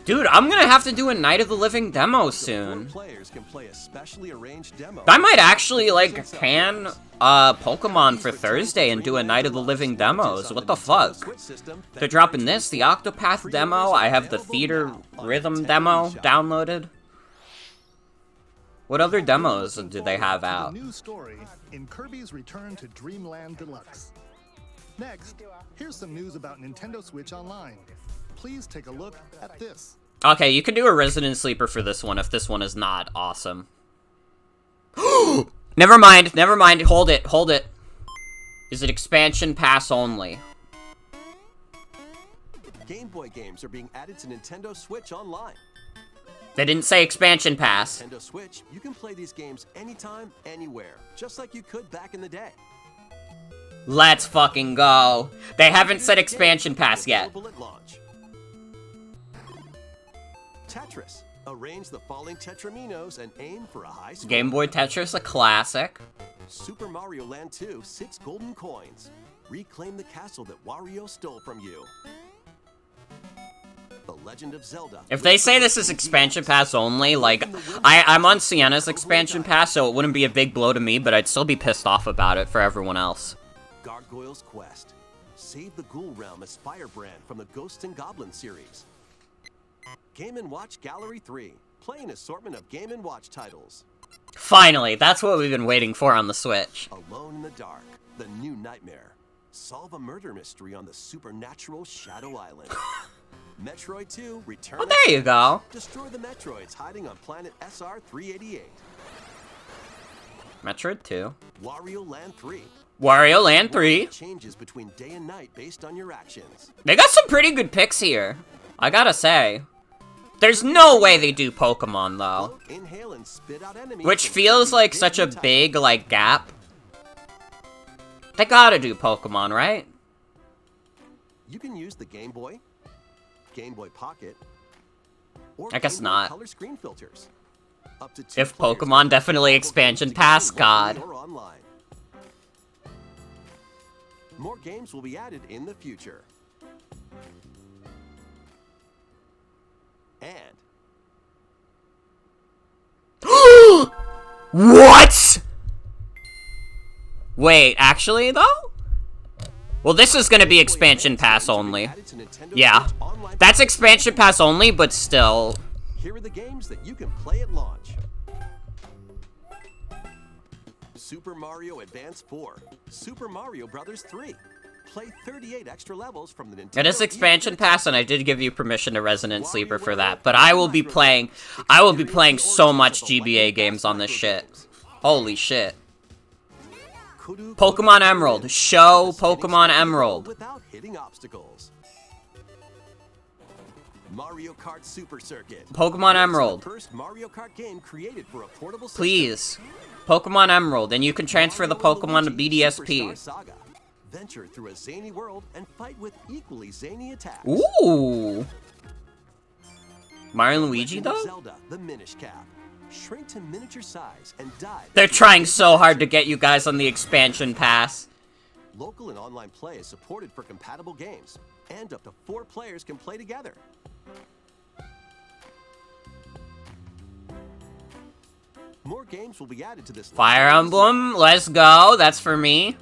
Dude, I'm gonna have to do a Night of the Living demo Four soon. players can play a specially arranged demo. I might actually, like, can Pokemon for Thursday and do a Night of the Living demos. What the fuck? They're dropping this, the Octopath demo. I have the Theater Rhythm demo downloaded. What other demos do they have out? New story in Kirby's Return to Dreamland Deluxe. Next, here's some news about Nintendo Switch Online. Please take a look at this. Okay, you can do a Resident Sleeper for this one if this one is not awesome. Never mind, hold it. Is it expansion pass only? Game Boy games are being added to Nintendo Switch Online. They didn't say expansion pass. Nintendo Switch, you can play these games anytime, anywhere, just like you could back in the day. Let's fucking go. They haven't said expansion pass yet. Available at launch. Tetris. Arrange the falling Tetraminos and aim for a high score. Game Boy Tetris, a classic. Super Mario Land 2, 6 golden coins. Reclaim the castle that Wario stole from you. The Legend of Zelda. If they say this is expansion pass only, like, I'm on Sienna's expansion pass, so it wouldn't be a big blow to me, but I'd still be pissed off about it for everyone else. Gargoyle's Quest. Save the Ghoul Realm as Firebrand from the Ghosts and Goblins series. Game & Watch Gallery 3. Play an assortment of Game & Watch titles. Finally, that's what we've been waiting for on the Switch. Alone in the Dark. The New Nightmare. Solve a murder mystery on the supernatural Shadow Island. Metroid 2, Return Oh, of there you go. Destroy the Metroids hiding on planet SR-388. Metroid 2. Wario Land 3. Wario Land 3. Changes between day and night based on your actions. They got some pretty good picks here. I gotta say. There's no way they do Pokemon, though. Float, inhale, and spit out enemies. Which and feels shoot like big such a attacks. big, like, gap. They gotta do Pokemon, right? You can use the Game Boy, Game Boy Pocket, or I guess Game Boy not. color screen filters. Up to 2 If players Pokemon can definitely play expansion pass, locally God. or online. More games will be added in the future. And What? Wait, actually though? Well, this is gonna be expansion pass only. Yeah. That's expansion pass only, but still. here are the games that you can play at launch. Super Mario Advance 4, Super Mario Brothers 3. Play 38 extra levels from the Nintendo. It is expansion pass, and I did give you permission to Resident Sleeper for that. But I will be playing so much GBA games on this shit. Holy shit. Pokemon Emerald. Show Pokemon Emerald. Without hitting obstacles. Mario Kart Super Circuit. Pokemon Emerald. First Mario Kart game created for a portable system. Please. Pokemon Emerald, and you can transfer the Pokemon to BDSP. Saga. Venture through a zany world and fight with equally zany attacks. Ooh. Mario and Luigi, Legend of though? Zelda, the Minish Cap. Shrink to miniature size and dive. They're trying so hard to get you guys on the expansion pass. Local and online play is supported for compatible games, and up to 4 players can play together. More games will be added to this. Fire Emblem, let's go. That's for me.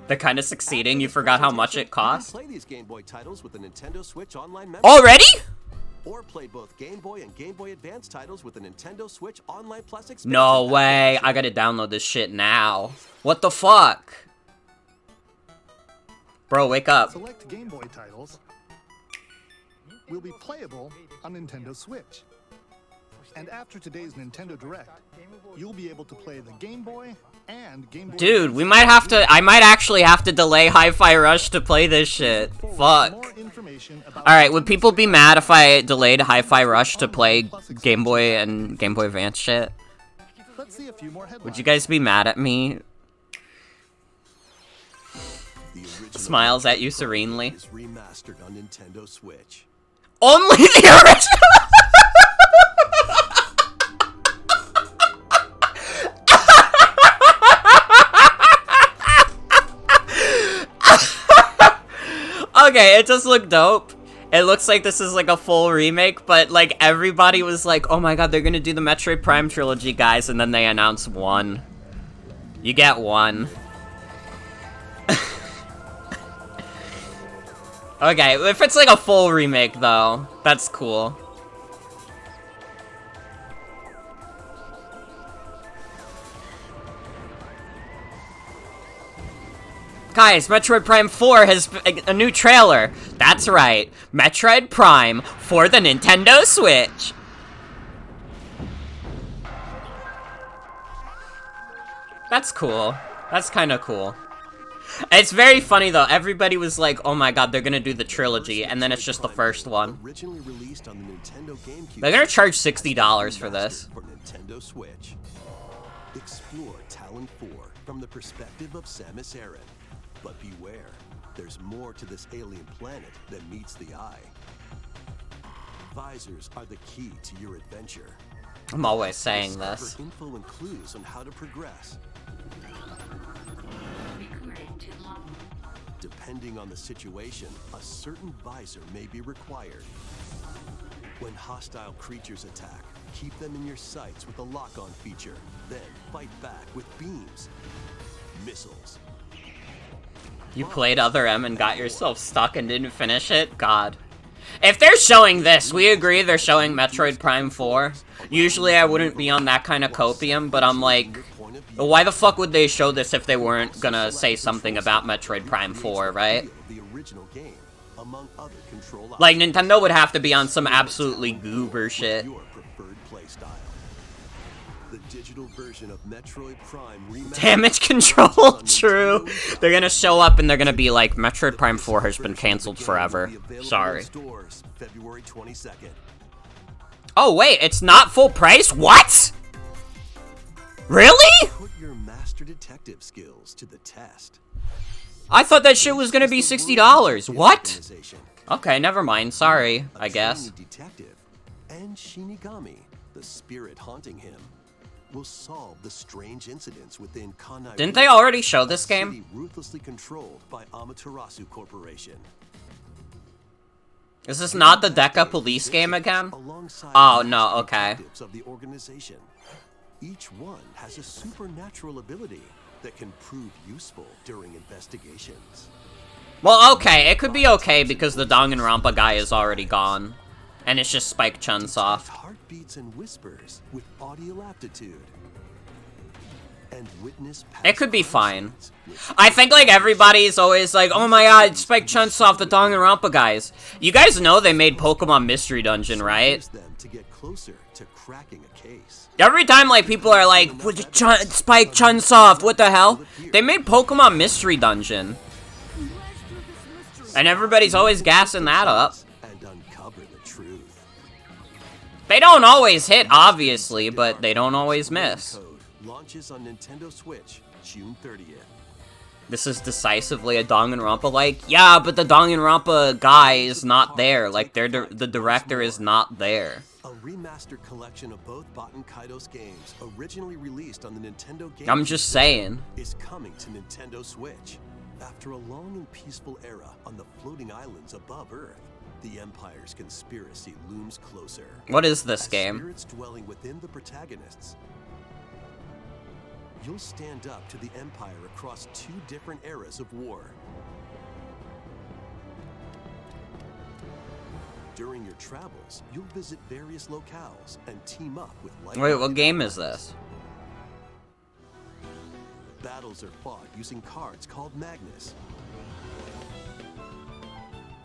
They're kind of succeeding. You forgot how much it costs. Play these Game Boy titles with the Nintendo Switch Online membership. Already? Or play both Game Boy and Game Boy Advance titles with the Nintendo Switch Online Plus expansion. No way. I gotta download this shit now. What the fuck? Bro, wake up. Select Game Boy titles will be playable on Nintendo Switch. And after today's Nintendo Direct, you'll be able to play the Game Boy and Game Boy. Dude, we might have to. I might actually have to delay Hi-Fi Rush to play this shit. Fuck. Alright, would people be mad if I delayed Hi-Fi Rush to play Game Boy and Game Boy Advance shit? Let's see a few more headlines. Would you guys be mad at me? Smiles at you serenely. Is remastered on Nintendo Switch. Only the original. Okay, it does look dope. It looks like this is like a full remake, but like everybody was like, oh my god, they're gonna do the Metroid Prime trilogy, guys, and then they announced one. You get one. Okay, if it's like a full remake though, that's cool. Guys, Metroid Prime 4 has a new trailer. That's right, Metroid Prime for the Nintendo Switch. That's cool. That's kind of cool. It's very funny though. Everybody was like, "Oh my god, they're gonna do the trilogy," and then it's just the first one. Originally released on the Nintendo GameCube. They're gonna charge $60 for this. For Nintendo Switch. Explore Talon 4 from the perspective of Samus Aran. But beware, there's more to this alien planet than meets the eye. Visors are the key to your adventure. I'm always saying this. Discover info and clues on how to progress. Depending on the situation, a certain visor may be required. When hostile creatures attack, keep them in your sights with the lock-on feature. Then fight back with beams, missiles. You played Other M and got yourself stuck and didn't finish it? God. If they're showing this, we agree they're showing Metroid Prime 4. Usually I wouldn't be on that kind of copium, but I'm like, why the fuck would they show this if they weren't gonna say something about Metroid Prime 4, right? Like, Nintendo would have to be on some absolutely goober shit. The digital version of Metroid Prime Remastered. Damage control, true. They're gonna show up and they're gonna be like, Metroid Prime 4 has been cancelled forever. Sorry. February 22nd. Oh wait, it's not full price? What? Really? Put your master detective skills to the test. I thought that shit was gonna be $60. What? Okay, never mind. Sorry, I guess. Detective and Shinigami. the spirit haunting him, will solve the strange incidents within Kanai. Didn't they already show this game? City ruthlessly controlled by Amaterasu Corporation. Is this not the Deca police game again? Alongside Oh, no, okay. detectives of the organization. Each one has a supernatural ability that can prove useful during investigations. Well, okay, it could be okay because the Danganronpa guy is already gone. And it's just Spike Chunsoft. Heartbeats and whispers with audio aptitude. And witness It could be fine. with I think, like, everybody's always like, oh my god, Spike Chunsoft, the Danganronpa guys. You guys know they made Pokemon Mystery Dungeon, right? them to get closer to cracking a case. Every time, like, people are like, Spike Chunsoft, what the hell? They made Pokemon Mystery Dungeon. And everybody's always gassing that up. And uncover the truth. They don't always hit, obviously, but they don't always miss. Code launches on Nintendo Switch June 30th. This is decisively a Danganronpa, like, yeah, but the Danganronpa guy is not there. Like, the director is not there. A remastered collection of both Baten Kaitos games, originally released on the Nintendo Game I'm just saying. is coming to Nintendo Switch. After a long and peaceful era on the floating islands above Earth, the Empire's conspiracy looms closer. What is this As game? spirits dwelling within the protagonists, you'll stand up to the Empire across 2 different eras of war. During your travels, you'll visit various locales and team up with Wait, what game is this? Battles are fought using cards called Magnus.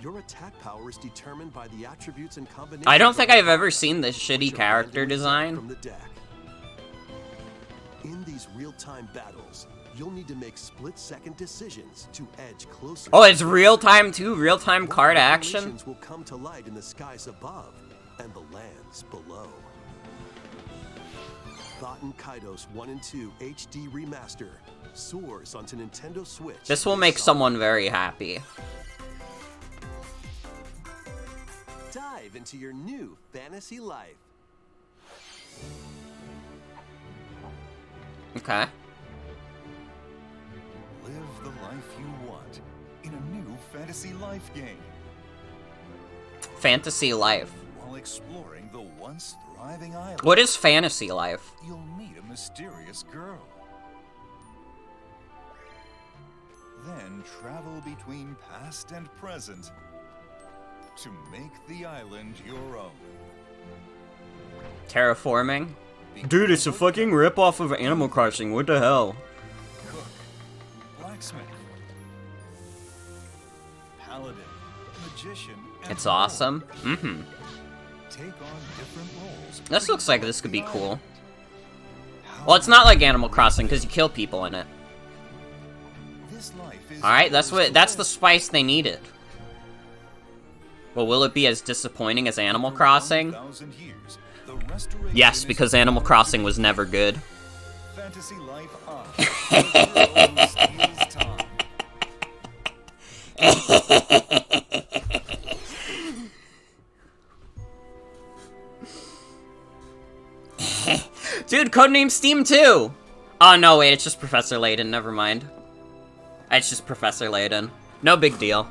Your attack power is determined by the attributes and combinations. I don't think of I've ever seen this shitty your character handling design. from the deck. In these real-time battles, you'll need to make split-second decisions to edge closer. Oh, it's real-time too? Real-time What card action? revelations will come to light in the skies above and the lands below. Baten Kaitos 1 and 2 HD Remaster soars onto Nintendo Switch. This will make someone very happy. Dive into your new fantasy life. Okay. Live the life you want in a new fantasy life game Fantasy Life. while exploring the once thriving island. What is Fantasy Life? You'll meet a mysterious girl. Then travel between past and present to make the island your own. Terraforming? Dude, it's a fucking ripoff of Animal Crossing, what the hell? Cook, blacksmith, paladin, magician, and It's awesome. Mm-hmm. take on different roles. This looks like this could be cool. Well, it's not like Animal Crossing, because you kill people in it. This life is Alright, that's yours to that's the live. spice they needed. Well, will it be as disappointing as Animal For Crossing? 1,000 years, the restoration Yes, is because Animal Crossing was never good. Fantasy life on. The girl who steals time. Dude, Codename Steam 2! Oh, no, wait, it's just Professor Layton, never mind. It's just Professor Layton. No big deal.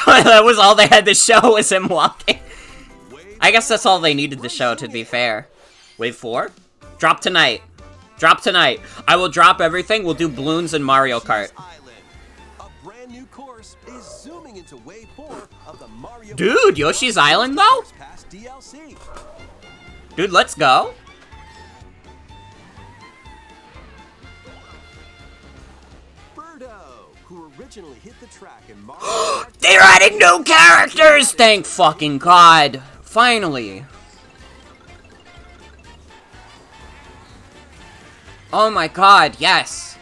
That was all they had to show, was him walking. I guess that's all they needed to show, to be fair. Wave 4? Drop tonight. Drop tonight. I will drop everything, we'll do balloons and Mario Kart. Island. A brand new course is zooming into Wave 4 of the Mario Dude, Yoshi's Island, though? Pass DLC. Dude, let's go. Birdo, who originally hit the track in Mario Kart They're adding new characters! Thank fucking God. Finally. Oh my God, yes.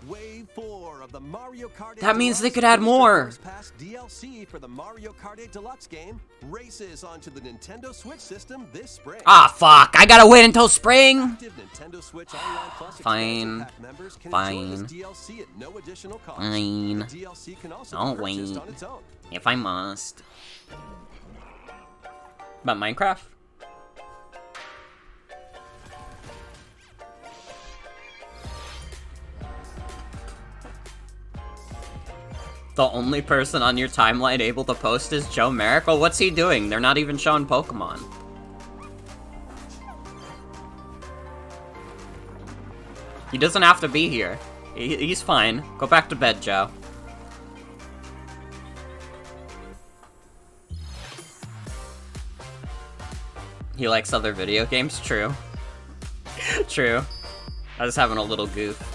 Wave 4 of the Mario Kart 8 That means they Deluxe could add is the more. First Pass DLC for the Mario Kart 8 Deluxe game races onto the Nintendo Switch system this spring. Ah, fuck. I gotta wait until spring. Active Nintendo Switch Online Plus Fine. expansion pack members can Fine. enjoy this DLC at no additional cost. Fine. The DLC can also I'll be purchased wait. on its own. If I must. About Minecraft? The only person on your timeline able to post is Joe Merrick? Well, what's he doing? They're not even showing Pokemon. He doesn't have to be here. He's fine. Go back to bed, Joe. He likes other video games? True. True. I was having a little goof.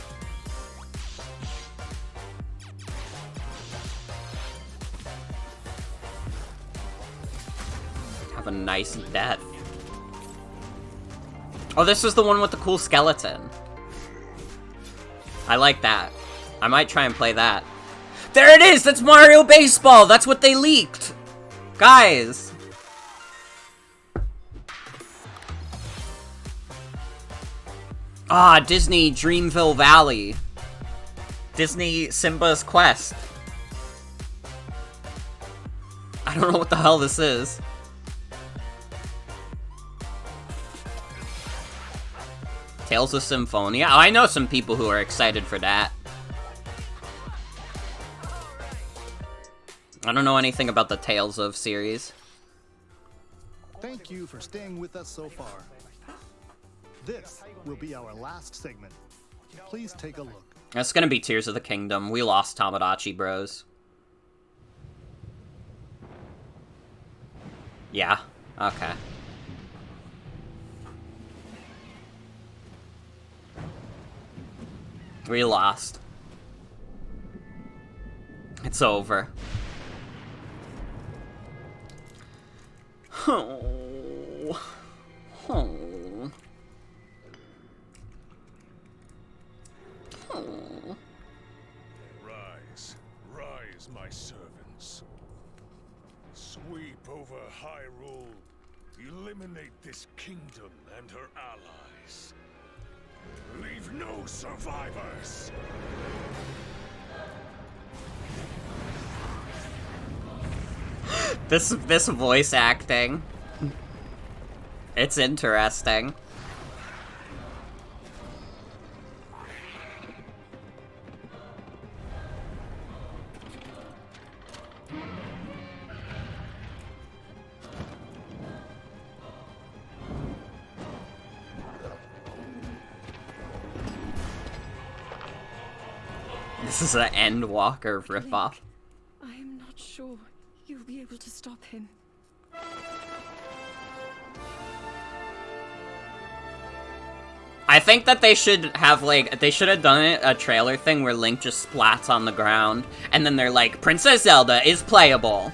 Have a nice death. Oh, this is the one with the cool skeleton. I like that. I might try and play that. There it is! That's Mario Baseball! That's what they leaked! Guys! Ah, Disney Dreamville Valley. Disney Simba's Quest. I don't know what the hell this is. Tales of Symphonia? Oh, I know some people who are excited for that. I don't know anything about the Tales of series. Thank you for staying with us so far. This will be our last segment. Please take a look. It's gonna be Tears of the Kingdom. We lost Tomodachi Bros. Yeah? Okay. We lost. It's over. Oh. Oh. Oh. Rise, rise, my servants. Sweep over Hyrule. Eliminate this kingdom and her allies. Leave no survivors. This voice acting. It's interesting. This is an Endwalker ripoff. I am not sure you'll be able to stop him. I think that they should have, like, they should have done a trailer thing where Link just splats on the ground, and then they're like, Princess Zelda is playable.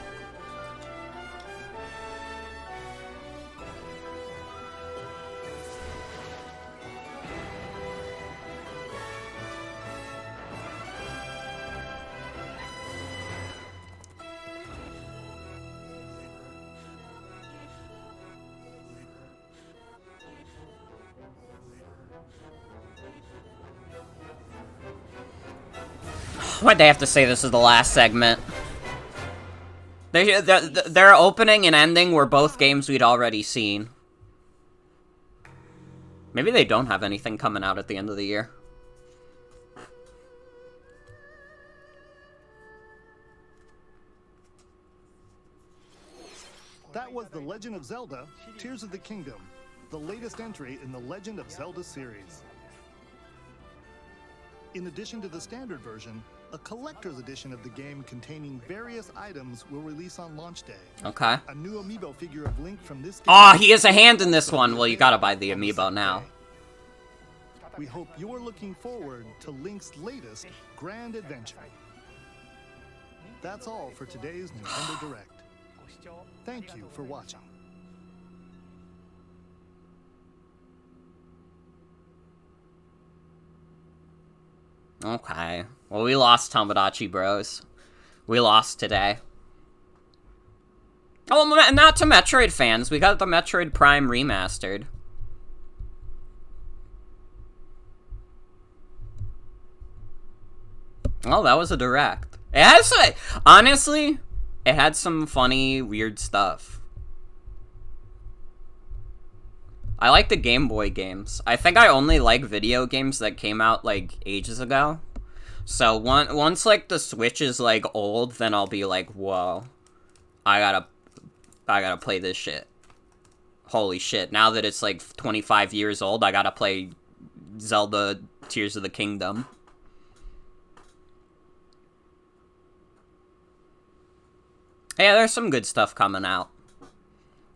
Why'd they have to say this is the last segment? Their opening and ending were both games we'd already seen. Maybe they don't have anything coming out at the end of the year. That was The Legend of Zelda, Tears of the Kingdom, the latest entry in the Legend of Zelda series. In addition to the standard version, a collector's edition of the game containing various items will release on launch day. Okay. A new amiibo figure of Link from this game. Oh, he has a hand in this one. Well, you gotta buy the amiibo now. We hope you're looking forward to Link's latest grand adventure. That's all for today's Nintendo Direct. Thank you for watching. Okay. Well, we lost Tomodachi Bros. We lost today. Oh, not to Metroid fans. We got the Metroid Prime remastered. Oh, that was a direct. It has, honestly, it had some funny, weird stuff. I like the Game Boy games. I think I only like video games that came out, like, ages ago. So, once, like, the Switch is, like, old, then I'll be like, whoa. I gotta play this shit. Holy shit. Now that it's, like, 25 years old, I gotta play Zelda Tears of the Kingdom. Yeah, there's some good stuff coming out.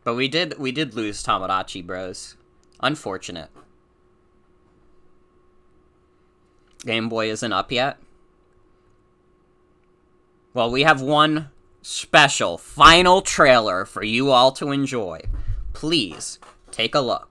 But we did lose Tomodachi Bros. Unfortunate. Game Boy isn't up yet. Well, we have one special final trailer for you all to enjoy. Please take a look.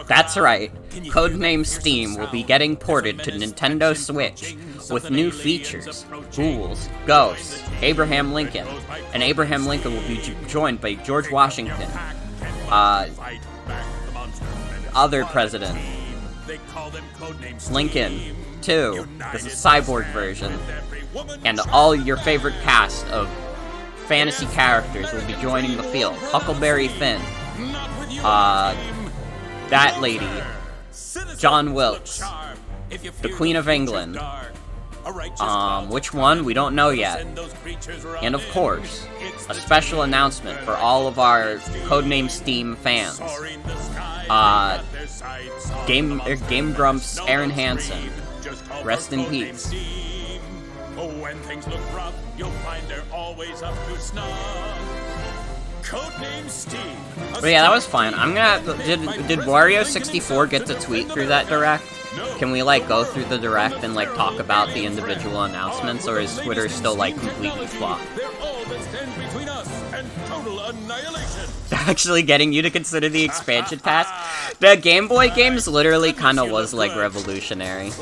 That's right, Codename Steam will be getting ported to Nintendo Switch with new features, ghouls, ghosts, Abraham Lincoln, and Abraham Lincoln will be joined by George Washington, other president, Lincoln 2, this is a cyborg version, and all your favorite cast of fantasy characters will be joining the field. Huckleberry Finn, that lady, John Wilkes, the Queen of England, which one? We don't know yet. And of course, a special announcement for all of our Codename Steam fans. Game Grumps Aaron Hansen, rest in peace. When things look rough, you'll find they're always up to snuff. Codename Steam. But yeah, that was fine. I'm gonna did Wario64 get to tweet through that direct? Can we like go through the direct and like talk about the individual announcements, or is Twitter still like completely flopped? Actually getting you to consider the expansion pass? The Game Boy games literally kind of was like revolutionary.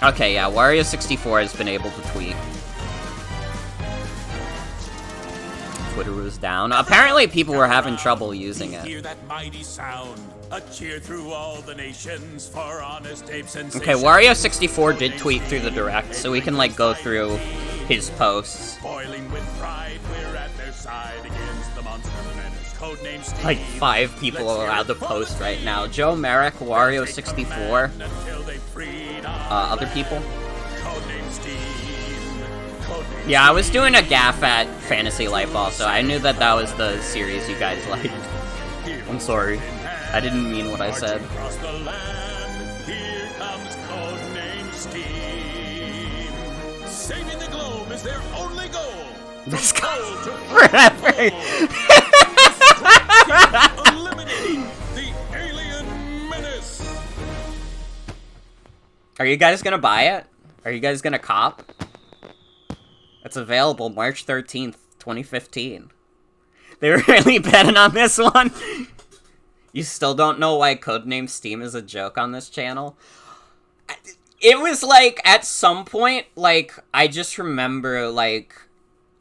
Okay, yeah, Wario64 has been able to tweet. Twitter was down. Apparently people were having trouble using it. Okay, Wario64 did tweet through the direct, so we can like go through his posts. Like 5 people are allowed to post right now. Joe Merrick, Wario64. Other people? Yeah, I was doing a gaff at Fantasy Life also. I knew that that was the series you guys liked. I'm sorry. I didn't mean what I said. Saving the globe is their only goal. This goes forever. Eliminating the alien menace. Are you guys gonna buy it? Are you guys gonna cop? It's available March 13th, 2015. They were really betting on this one? You still don't know why Codename Steam is a joke on this channel? It was like, at some point, like, I just remember, like,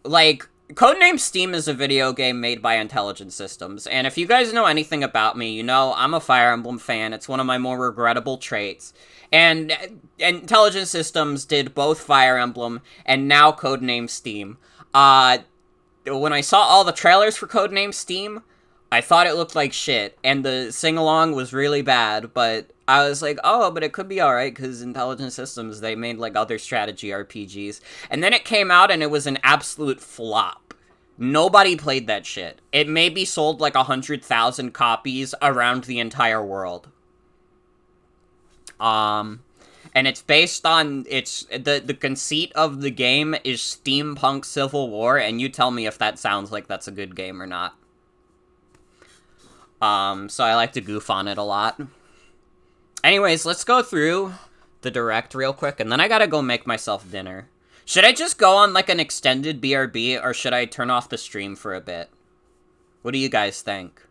Codename Steam is a video game made by Intelligent Systems, and if you guys know anything about me, you know I'm a Fire Emblem fan. It's one of my more regrettable traits. And Intelligent Systems did both Fire Emblem and now Codename Steam. When I saw all the trailers for Codename Steam, I thought it looked like shit, and the sing-along was really bad, but I was like, oh, but it could be alright, because Intelligent Systems, they made, like, other strategy RPGs. And then it came out, and it was an absolute flop. Nobody played that shit. It maybe sold, like, 100,000 copies around the entire world. And it's based on, the conceit of the game is steampunk Civil War, and you tell me if that sounds like that's a good game or not. So I like to goof on it a lot. Anyways, let's go through the Direct real quick, and then I gotta go make myself dinner. Should I just go on, like, an extended BRB, or should I turn off the stream for a bit? What do you guys think?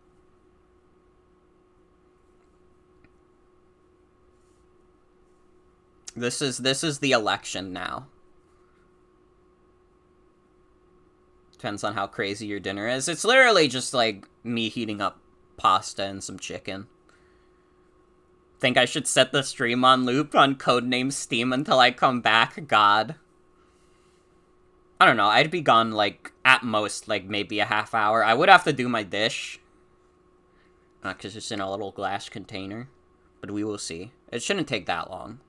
This is the election now. Depends on how crazy your dinner is. It's literally just, like, me heating up pasta and some chicken. Think I should set the stream on loop on Codename Steam until I come back? God. I don't know, I'd be gone, like, at most, like, maybe a half hour. I would have to do my dish. Because it's in a little glass container. But we will see. It shouldn't take that long.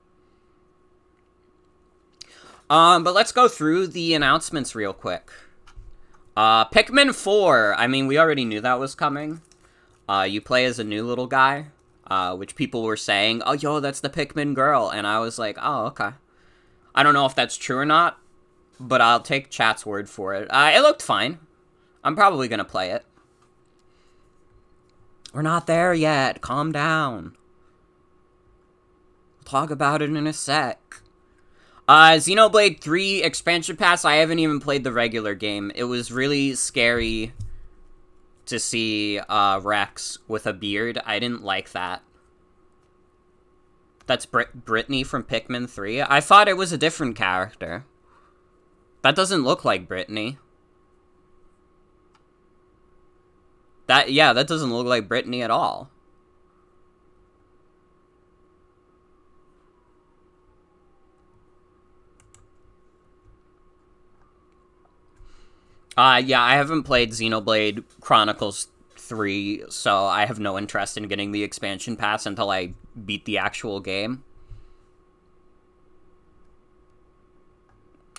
But let's go through the announcements real quick. Pikmin 4. I mean, we already knew that was coming. You play as a new little guy. Which people were saying, oh, yo, that's the Pikmin girl. And I was like, oh, okay. I don't know if that's true or not. But I'll take chat's word for it. It looked fine. I'm probably gonna play it. We're not there yet. Calm down. We'll talk about it in a sec. Xenoblade 3 expansion pass. I haven't even played the regular game. It was really scary to see Rex with a beard. I didn't like that. That's Brittany from Pikmin 3. I thought it was a different character. That doesn't look like Brittany. That doesn't look like Brittany at all. Yeah, I haven't played Xenoblade Chronicles 3, so I have no interest in getting the expansion pass until I beat the actual game.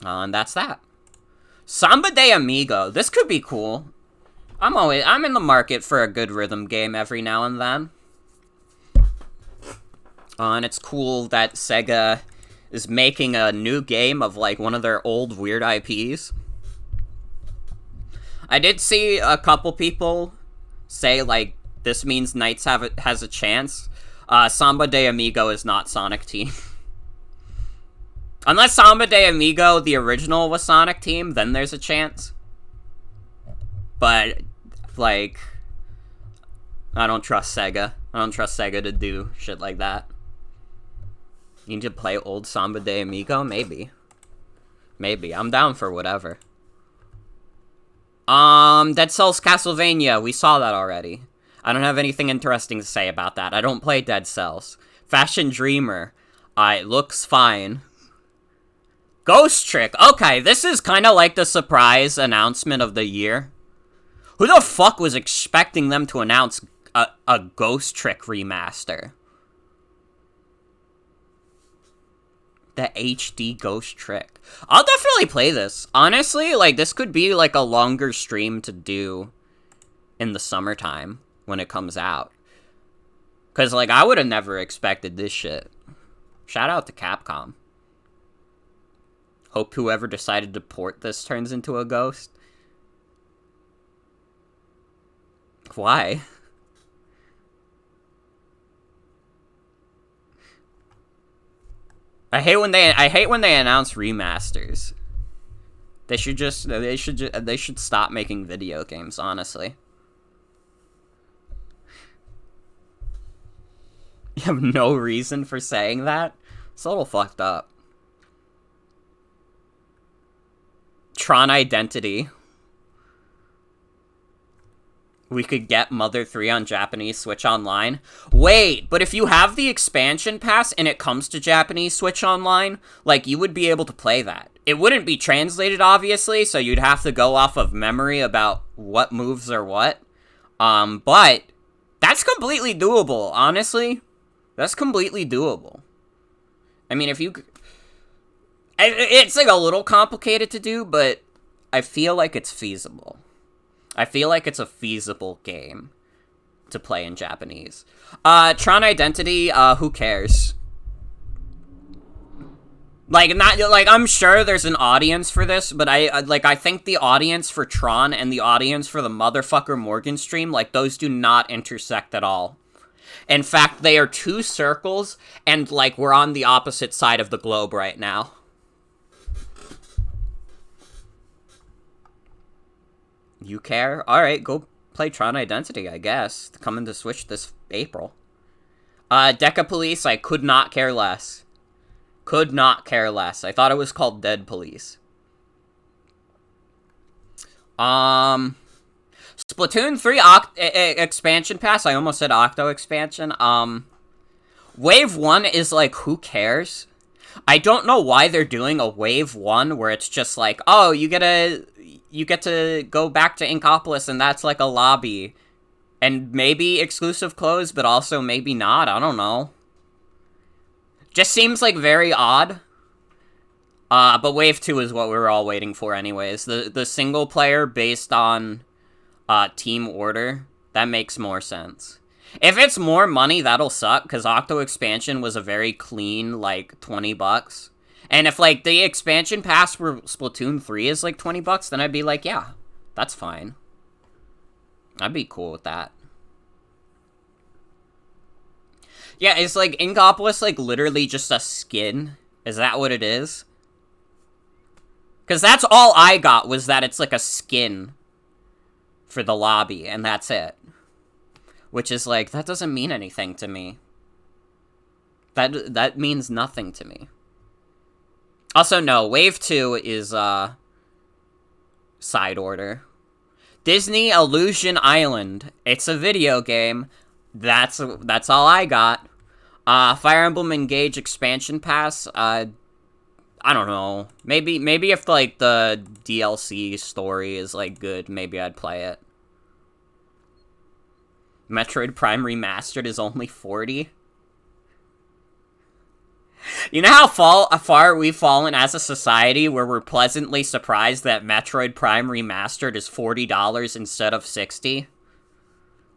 And that's that. Samba de Amigo. This could be cool. I'm in the market for a good rhythm game every now and then. And it's cool that Sega is making a new game of, like, one of their old weird IPs. I did see a couple people say, like, this means Knights has a chance. Samba de Amigo is not Sonic Team. Unless Samba de Amigo, the original, was Sonic Team, then there's a chance. But, like, I don't trust Sega. I don't trust Sega to do shit like that. You need to play old Samba de Amigo? Maybe. Maybe. I'm down for whatever. Dead Cells Castlevania. We saw that already. I don't have anything interesting to say about that. I don't play Dead Cells. Fashion Dreamer. It looks fine. Ghost Trick. Okay, this is kind of like the surprise announcement of the year. Who the fuck was expecting them to announce a Ghost Trick remaster? The HD Ghost Trick. I'll definitely play this. Honestly, like, this could be, like, a longer stream to do in the summertime when it comes out. Because, like, I would have never expected this shit. Shout out to Capcom. Hope whoever decided to port this turns into a ghost. Why? I hate when they announce remasters. They should stop making video games, honestly. You have no reason for saying that? It's a little fucked up. Tron Identity. We could get Mother 3 on Japanese Switch Online. Wait, but if you have the expansion pass and it comes to Japanese Switch Online, like, you would be able to play that. It wouldn't be translated, obviously, so you'd have to go off of memory about what moves are what. But that's completely doable, honestly. That's completely doable. I mean, if you... It's, like, a little complicated to do, but I feel like it's feasible. I feel like it's a feasible game to play in Japanese. Tron Identity, who cares? Like, I'm sure there's an audience for this, but I think the audience for Tron and the audience for the motherfucker Morgan stream, like, those do not intersect at all. In fact, they are 2 circles, and, like, we're on the opposite side of the globe right now. You care? Alright, go play Tron Identity, I guess. Coming to Switch this April. Deca Police, I could not care less. Could not care less. I thought it was called Dead Police. Splatoon 3 expansion pass. I almost said Octo expansion. Wave 1 is like, who cares? I don't know why they're doing a Wave 1 where it's just like, oh, you get to go back to Inkopolis and that's like a lobby. And maybe exclusive clothes, but also maybe not. I don't know. Just seems like very odd. But Wave 2 is what we were all waiting for anyways. The single player based on team order, that makes more sense. If it's more money, that'll suck, because Octo expansion was a very clean, like, $20. And if, like, the expansion pass for Splatoon 3 is, like, $20, then I'd be like, yeah, that's fine. I'd be cool with that. Yeah, is, like, Inkopolis, like, literally just a skin? Is that what it is? Because that's all I got, was that it's, like, a skin for the lobby, and that's it. Which is, like, that doesn't mean anything to me. That means nothing to me. Also, no, Wave 2 is, side order. Disney Illusion Island. It's a video game. That's all I got. Fire Emblem Engage expansion pass. I don't know. Maybe if, like, the DLC story is, like, good, maybe I'd play it. Metroid Prime Remastered is only $40. You know how far we've fallen as a society where we're pleasantly surprised that Metroid Prime Remastered is $40 instead of $60?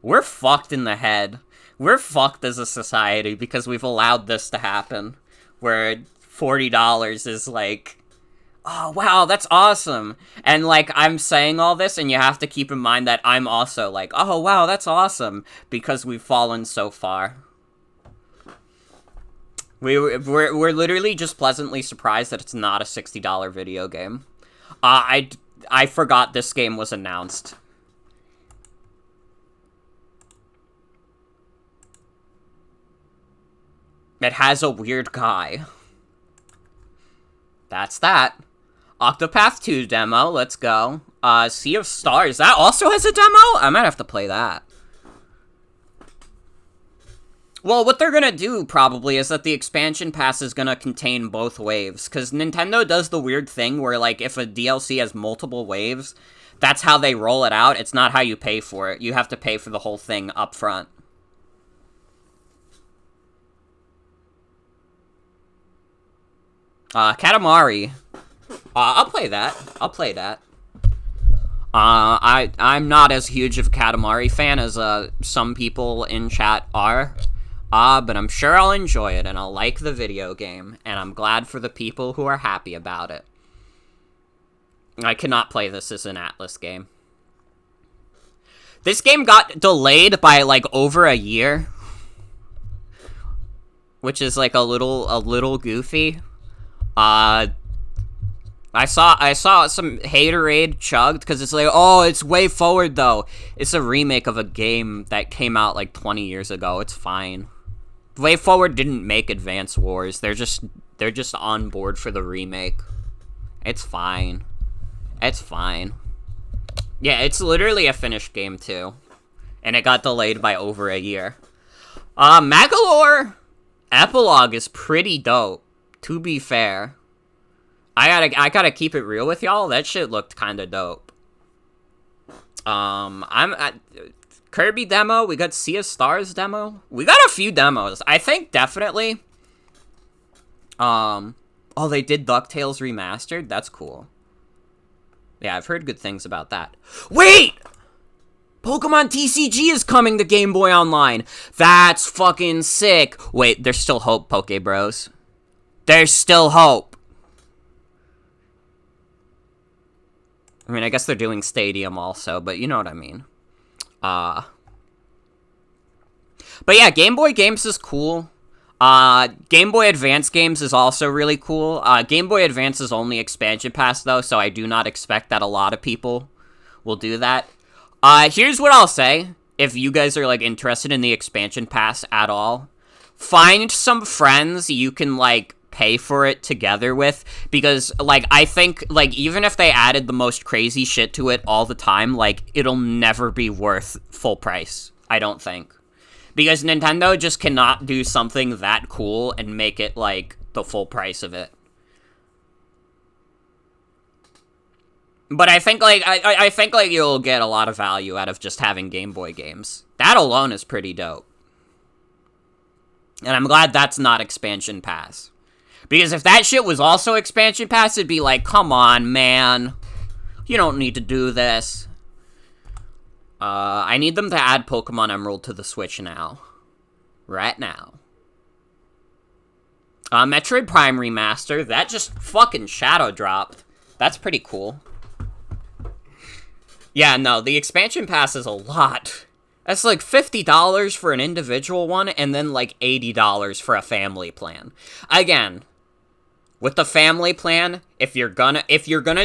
We're fucked in the head. We're fucked as a society because we've allowed this to happen. Where $40 is like, oh, wow, that's awesome. And, like, I'm saying all this, and you have to keep in mind that I'm also like, oh, wow, that's awesome. Because we've fallen so far. We're literally just pleasantly surprised that it's not a $60 video game. I forgot this game was announced. It has a weird guy. That's that. Octopath 2 demo, let's go. Sea of Stars, that also has a demo? I might have to play that. Well, what they're gonna do, probably, is that the expansion pass is gonna contain both waves, because Nintendo does the weird thing where, like, if a DLC has multiple waves, that's how they roll it out. It's not how you pay for it. You have to pay for the whole thing up front. Katamari. I'll play that. I'll play that. I'm not as huge of a Katamari fan as, some people in chat are. But I'm sure I'll enjoy it, and I'll like the video game, and I'm glad for the people who are happy about it. I cannot play this as an Atlas game. This game got delayed by, like, over a year. Which is, like, a little goofy. I saw some haterade chugged, because it's like, oh, it's way forward, though. It's a remake of a game that came out, like, 20 years ago. It's fine. Way Forward didn't make Advance Wars. They're just on board for the remake. It's fine. It's fine. Yeah, it's literally a finished game, too. And it got delayed by over a year. Magolor Epilogue is pretty dope, to be fair. I gotta keep it real with y'all. That shit looked kinda dope. Kirby demo, we got Sea of Stars demo. We got a few demos. I think definitely. Oh, they did DuckTales Remastered? That's cool. Yeah, I've heard good things about that. Wait! Pokemon TCG is coming to Game Boy Online. That's fucking sick. Wait, there's still hope, Poke Bros. There's still hope. I mean, I guess they're doing Stadium also, but you know what I mean. But yeah, Game Boy games is cool. Game Boy Advance games is also really cool. Game Boy Advance is only expansion pass, though, so I do not expect that a lot of people will do that. Here's what I'll say, if you guys are, like, interested in the expansion pass at all. Find some friends you can, like, pay for it together with, because, like, I think, like, even if they added the most crazy shit to it all the time, like, it'll never be worth full price, I don't think. Because Nintendo just cannot do something that cool and make it, like, the full price of it. But I think, like, I think, like, you'll get a lot of value out of just having Game Boy games. That alone is pretty dope. And I'm glad that's not expansion pass. Because if that shit was also expansion pass, it'd be like, come on, man. You don't need to do this. I need them to add Pokemon Emerald to the Switch now. Right now. Metroid Prime Remaster, that just fucking shadow dropped. That's pretty cool. Yeah, no, the expansion pass is a lot. That's like $50 for an individual one, and then like $80 for a family plan. Again, with the family plan, if you're gonna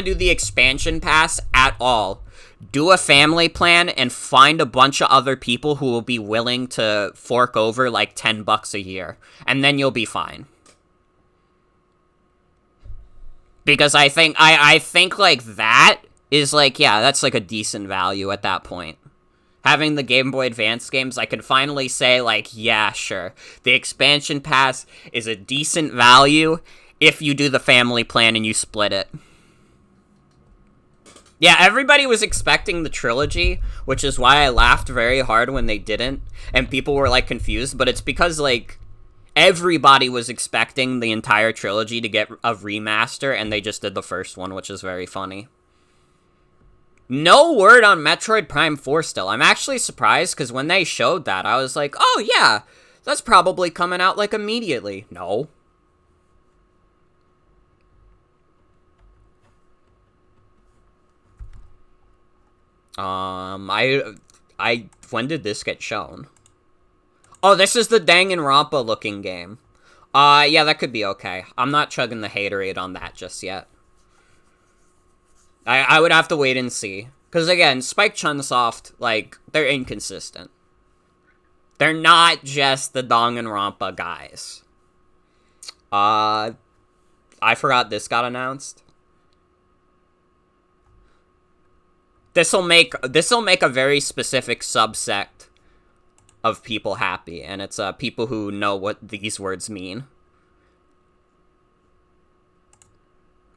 do the expansion pass at all, do a family plan and find a bunch of other people who will be willing to fork over like $10 a year, and then you'll be fine. Because I think like that is like, yeah, that's like a decent value at that point. Having the Game Boy Advance games, I can finally say like, yeah, sure, the expansion pass is a decent value if you do the family plan and you split it. Yeah, everybody was expecting the trilogy, which is why I laughed very hard when they didn't, and people were, like, confused, but it's because, like, everybody was expecting the entire trilogy to get a remaster, and they just did the first one, which is very funny. No word on Metroid Prime 4 still. I'm actually surprised, because when they showed that, I was like, oh, yeah, that's probably coming out, like, immediately. No. When did this get shown? Oh, this is the Danganronpa looking game. Yeah, that could be okay. I'm not chugging the haterade on that just yet. I would have to wait and see. Because again, Spike Chunsoft, like, they're inconsistent. They're not just the Danganronpa guys. I forgot this got announced. This'll make a very specific subsect of people happy, and it's people who know what these words mean.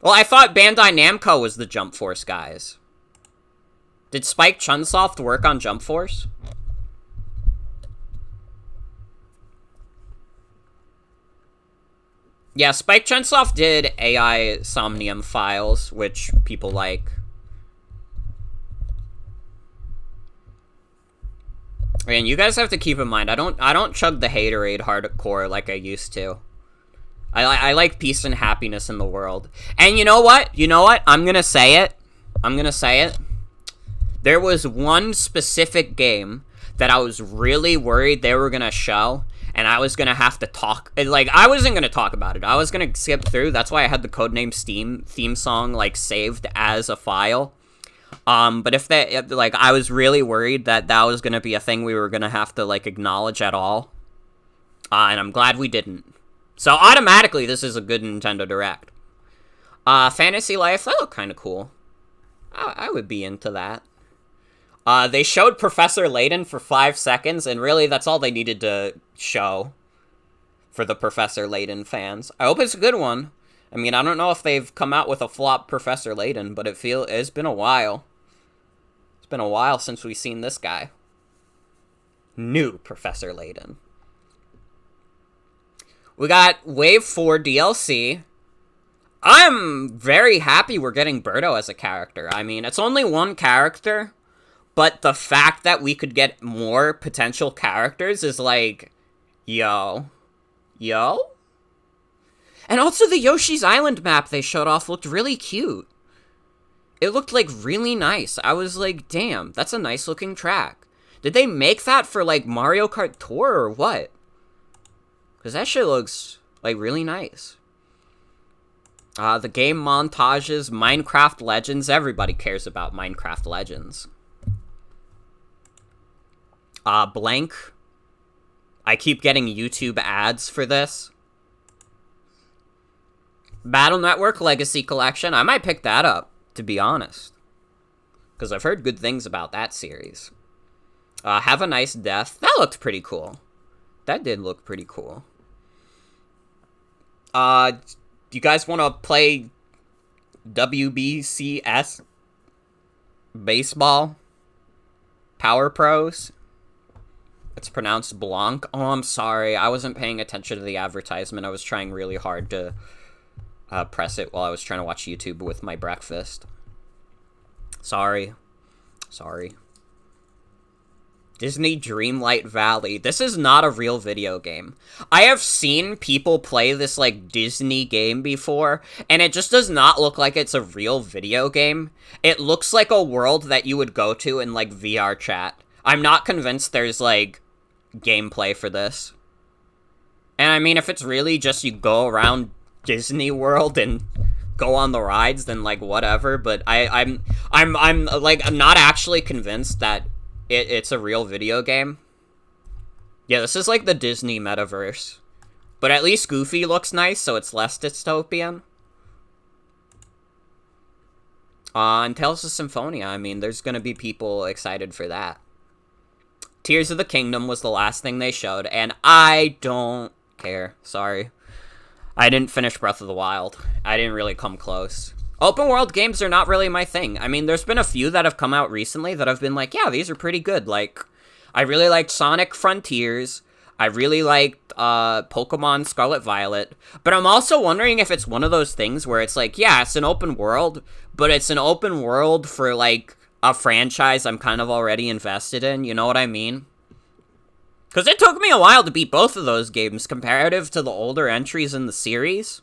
Well, I thought Bandai Namco was the Jump Force guys. Did Spike Chunsoft work on Jump Force? Yeah, Spike Chunsoft did AI Somnium Files, which people like. And you guys have to keep in mind, I don't chug the haterade hardcore like I used to. I like peace and happiness in the world. And you know what? I'm gonna say it. There was one specific game that I was really worried they were gonna show, and I was gonna have to talk. Like, I wasn't gonna talk about it. I was gonna skip through. That's why I had the Codename Steam theme song, like, saved as a file. But if they, like, I was really worried that that was gonna be a thing we were gonna have to, like, acknowledge at all. And I'm glad we didn't. So, automatically, this is a good Nintendo Direct. Fantasy Life, that looked kinda cool. I would be into that. They showed Professor Layton for 5 seconds, and really, that's all they needed to show for the Professor Layton fans. I hope it's a good one. I mean, I don't know if they've come out with a flop Professor Layton, but it's been a while. It's been a while since we've seen this guy. New Professor Layton. We got Wave 4 DLC. I'm very happy we're getting Birdo as a character. I mean, it's only one character, but the fact that we could get more potential characters is like, yo? And also the Yoshi's Island map they showed off looked really cute. It looked, like, really nice. I was like, damn, that's a nice looking track. Did they make that for, like, Mario Kart Tour or what? Because that shit looks, like, really nice. The game montages, Minecraft Legends. Everybody cares about Minecraft Legends. Blank. I keep getting YouTube ads for this. Battle Network Legacy Collection. I might pick that up, to be honest. Because I've heard good things about that series. Have a Nice Death. That looked pretty cool. That did look pretty cool. Do you guys want to play WBCS? Baseball? Power Pros? It's pronounced Blanc. Oh, I'm sorry. I wasn't paying attention to the advertisement. I was trying really hard to press it while I was trying to watch YouTube with my breakfast. Sorry. Sorry. Disney Dreamlight Valley. This is not a real video game. I have seen people play this, like, Disney game before, and it just does not look like it's a real video game. It looks like a world that you would go to in, like, VR chat. I'm not convinced there's, like, gameplay for this. And I mean, if it's really just you go around Disney World and go on the rides, then, like, whatever, but I'm not actually convinced that it's a real video game. Yeah, this is like the Disney metaverse. But at least Goofy looks nice, so it's less dystopian. And Tales of Symphonia, I mean, there's gonna be people excited for that. Tears of the Kingdom was the last thing they showed, and I don't care. Sorry. I didn't finish Breath of the Wild. I didn't really come close. Open world games are not really my thing. I mean, there's been a few that have come out recently that I've been like, yeah, these are pretty good. Like, I really liked Sonic Frontiers. I really liked Pokemon Scarlet Violet. But I'm also wondering if it's one of those things where it's like, yeah, it's an open world, but it's an open world for, like, a franchise I'm kind of already invested in. You know what I mean? Because it took me a while to beat both of those games comparative to the older entries in the series.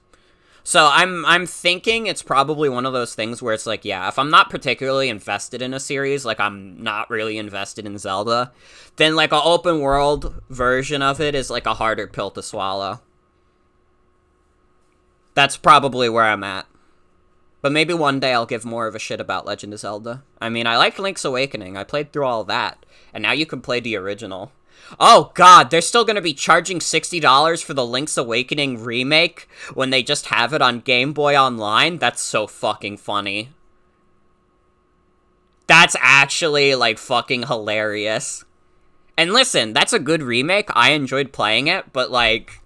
So I'm thinking it's probably one of those things where it's like, yeah, if I'm not particularly invested in a series, like I'm not really invested in Zelda, then like an open world version of it is like a harder pill to swallow. That's probably where I'm at. But maybe one day I'll give more of a shit about Legend of Zelda. I mean, I liked Link's Awakening. I played through all of that. And now you can play the original. Oh god, they're still gonna be charging $60 for the Link's Awakening remake when they just have it on Game Boy Online? That's so fucking funny. That's actually, like, fucking hilarious. And listen, that's a good remake. I enjoyed playing it, but, like,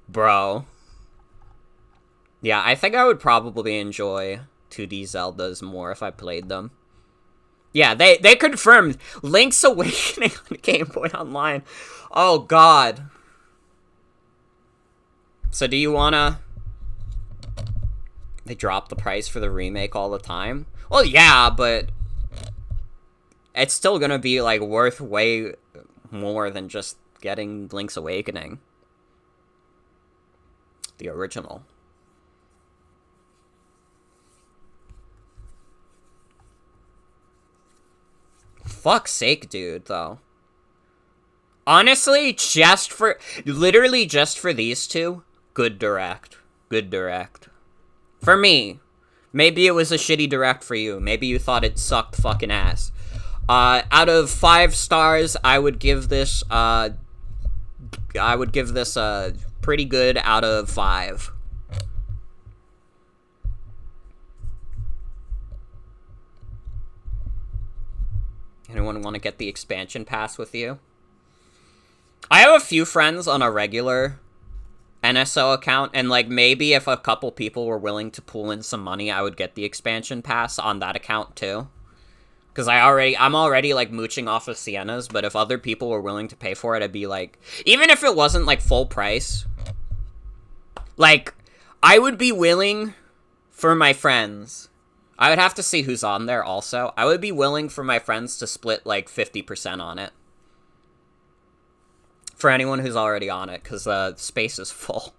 bro. Yeah, I think I would probably enjoy 2D Zeldas more if I played them. Yeah, they confirmed Link's Awakening on Game Boy Online. Oh, God. So do you wanna... They drop the price for the remake all the time? Well, yeah, but... It's still gonna be, like, worth way more than just getting Link's Awakening. The original. Fuck's sake, dude, though. Honestly, literally just for these two, good direct. Good direct. For me. Maybe it was a shitty direct for you. Maybe you thought it sucked fucking ass. Out of 5 stars, I would give this, a pretty good out of 5. Anyone want to get the expansion pass with you? I have a few friends on a regular NSO account, and, like, maybe if a couple people were willing to pool in some money, I would get the expansion pass on that account, too. Because I'm already, like, mooching off of Sienna's, but if other people were willing to pay for it, I'd be like... Even if it wasn't, like, full price, like, I would be willing for my friends... I would have to see who's on there also. I would be willing for my friends to split, like, 50% on it. For anyone who's already on it, because the space is full.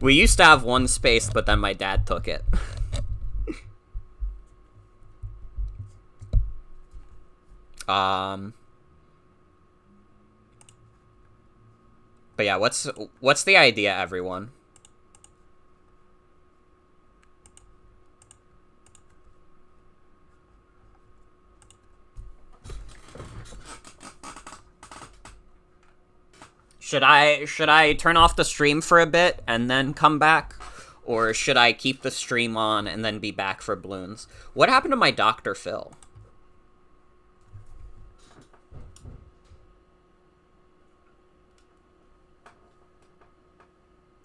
We used to have one space, but then my dad took it. But yeah, what's the idea, everyone? Should I turn off the stream for a bit and then come back? Or should I keep the stream on and then be back for balloons? What happened to my Dr. Phil?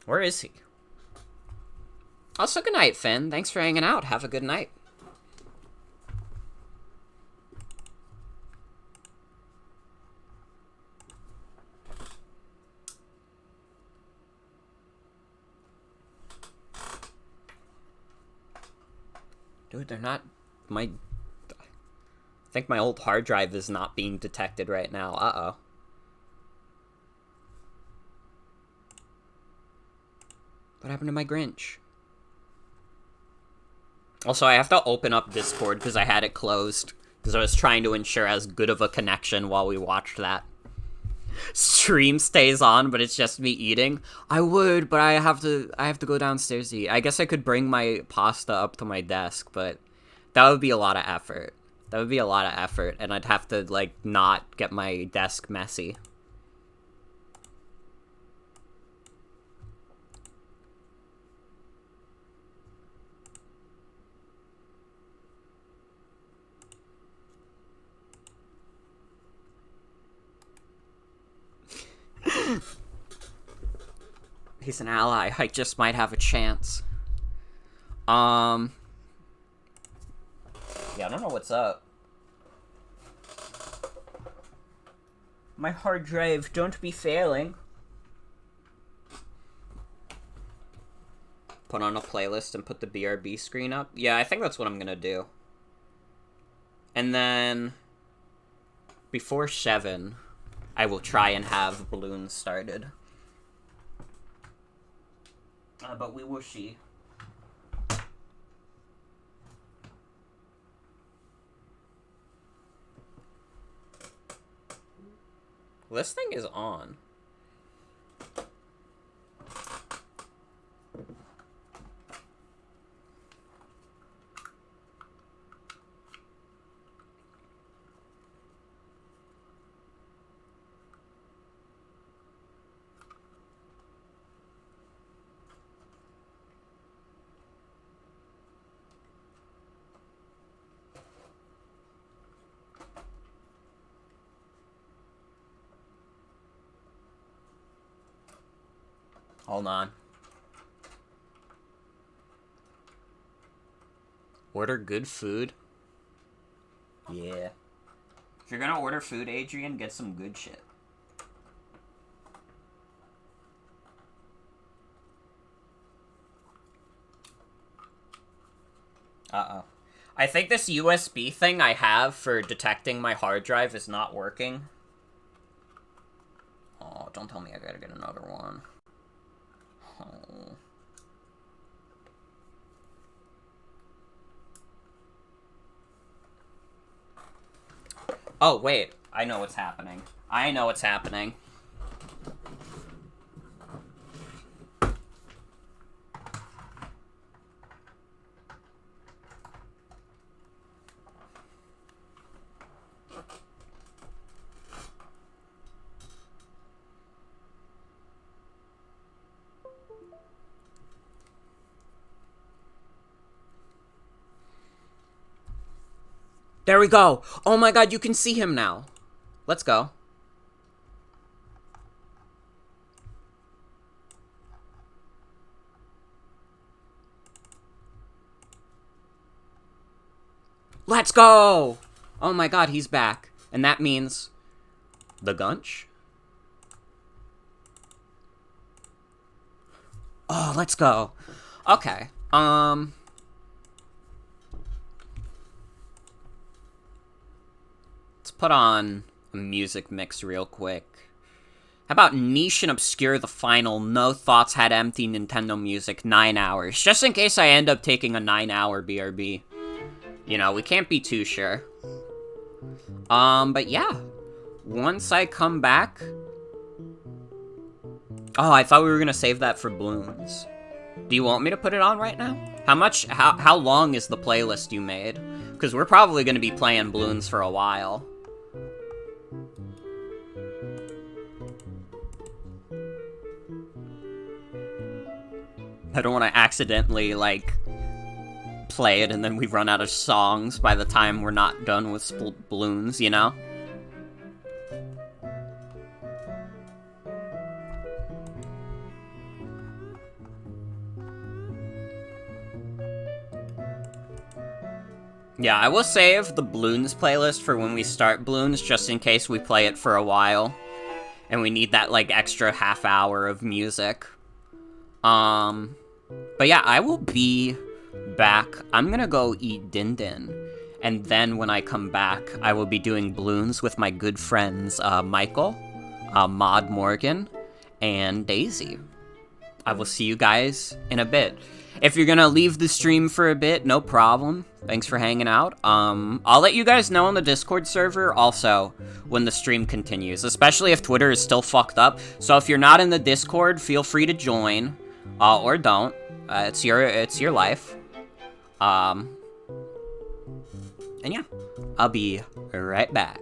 Where is he? Also, good night, Finn. Thanks for hanging out. Have a good night. Dude, they're not... I think my old hard drive is not being detected right now. Uh-oh. What happened to my Grinch? Also, I have to open up Discord because I had it closed. Because I was trying to ensure as good of a connection while we watched that. Stream stays on, but it's just me eating. I would, but I have to go downstairs to eat. I guess I could bring my pasta up to my desk, but that would be a lot of effort. That would be a lot of effort, and I'd have to, like, not get my desk messy. He's an ally. I just might have a chance. Yeah, I don't know what's up. My hard drive, don't be failing. Put on a playlist and put the BRB screen up. Yeah, I think that's what I'm gonna do. And then before 7, I will try and have balloons started. But we will see. This thing is on. Hold on. Order good food? Yeah. If you're gonna order food, Adrian, get some good shit. Uh-oh. I think this USB thing I have for detecting my hard drive is not working. Oh, don't tell me I gotta get another one. Oh. Oh, wait. I know what's happening. I know what's happening. There we go. Oh my god, you can see him now. Let's go. Let's go! Oh my god, he's back. And that means... the Gunch? Oh, let's go. Okay. Let's put on a music mix real quick. How about Niche and Obscure the Final, No Thoughts Had Empty Nintendo Music, 9 hours. Just in case I end up taking a 9-hour BRB. You know, we can't be too sure. But yeah. Once I come back... Oh, I thought we were gonna save that for balloons. Do you want me to put it on right now? How long is the playlist you made? Because we're probably gonna be playing balloons for a while. I don't want to accidentally, like, play it and then we run out of songs by the time we're not done with balloons, you know? Yeah, I will save the balloons playlist for when we start balloons, just in case we play it for a while. And we need that, like, extra half hour of music. But yeah, I will be back. I'm gonna go eat din din. And then when I come back, I will be doing balloons with my good friends, Michael, Maud Morgan, and Daisy. I will see you guys in a bit. If you're gonna leave the stream for a bit, no problem. Thanks for hanging out. I'll let you guys know on the Discord server also when the stream continues, especially if Twitter is still fucked up. So if you're not in the Discord, feel free to join, or don't. It's your life. And yeah, I'll be right back.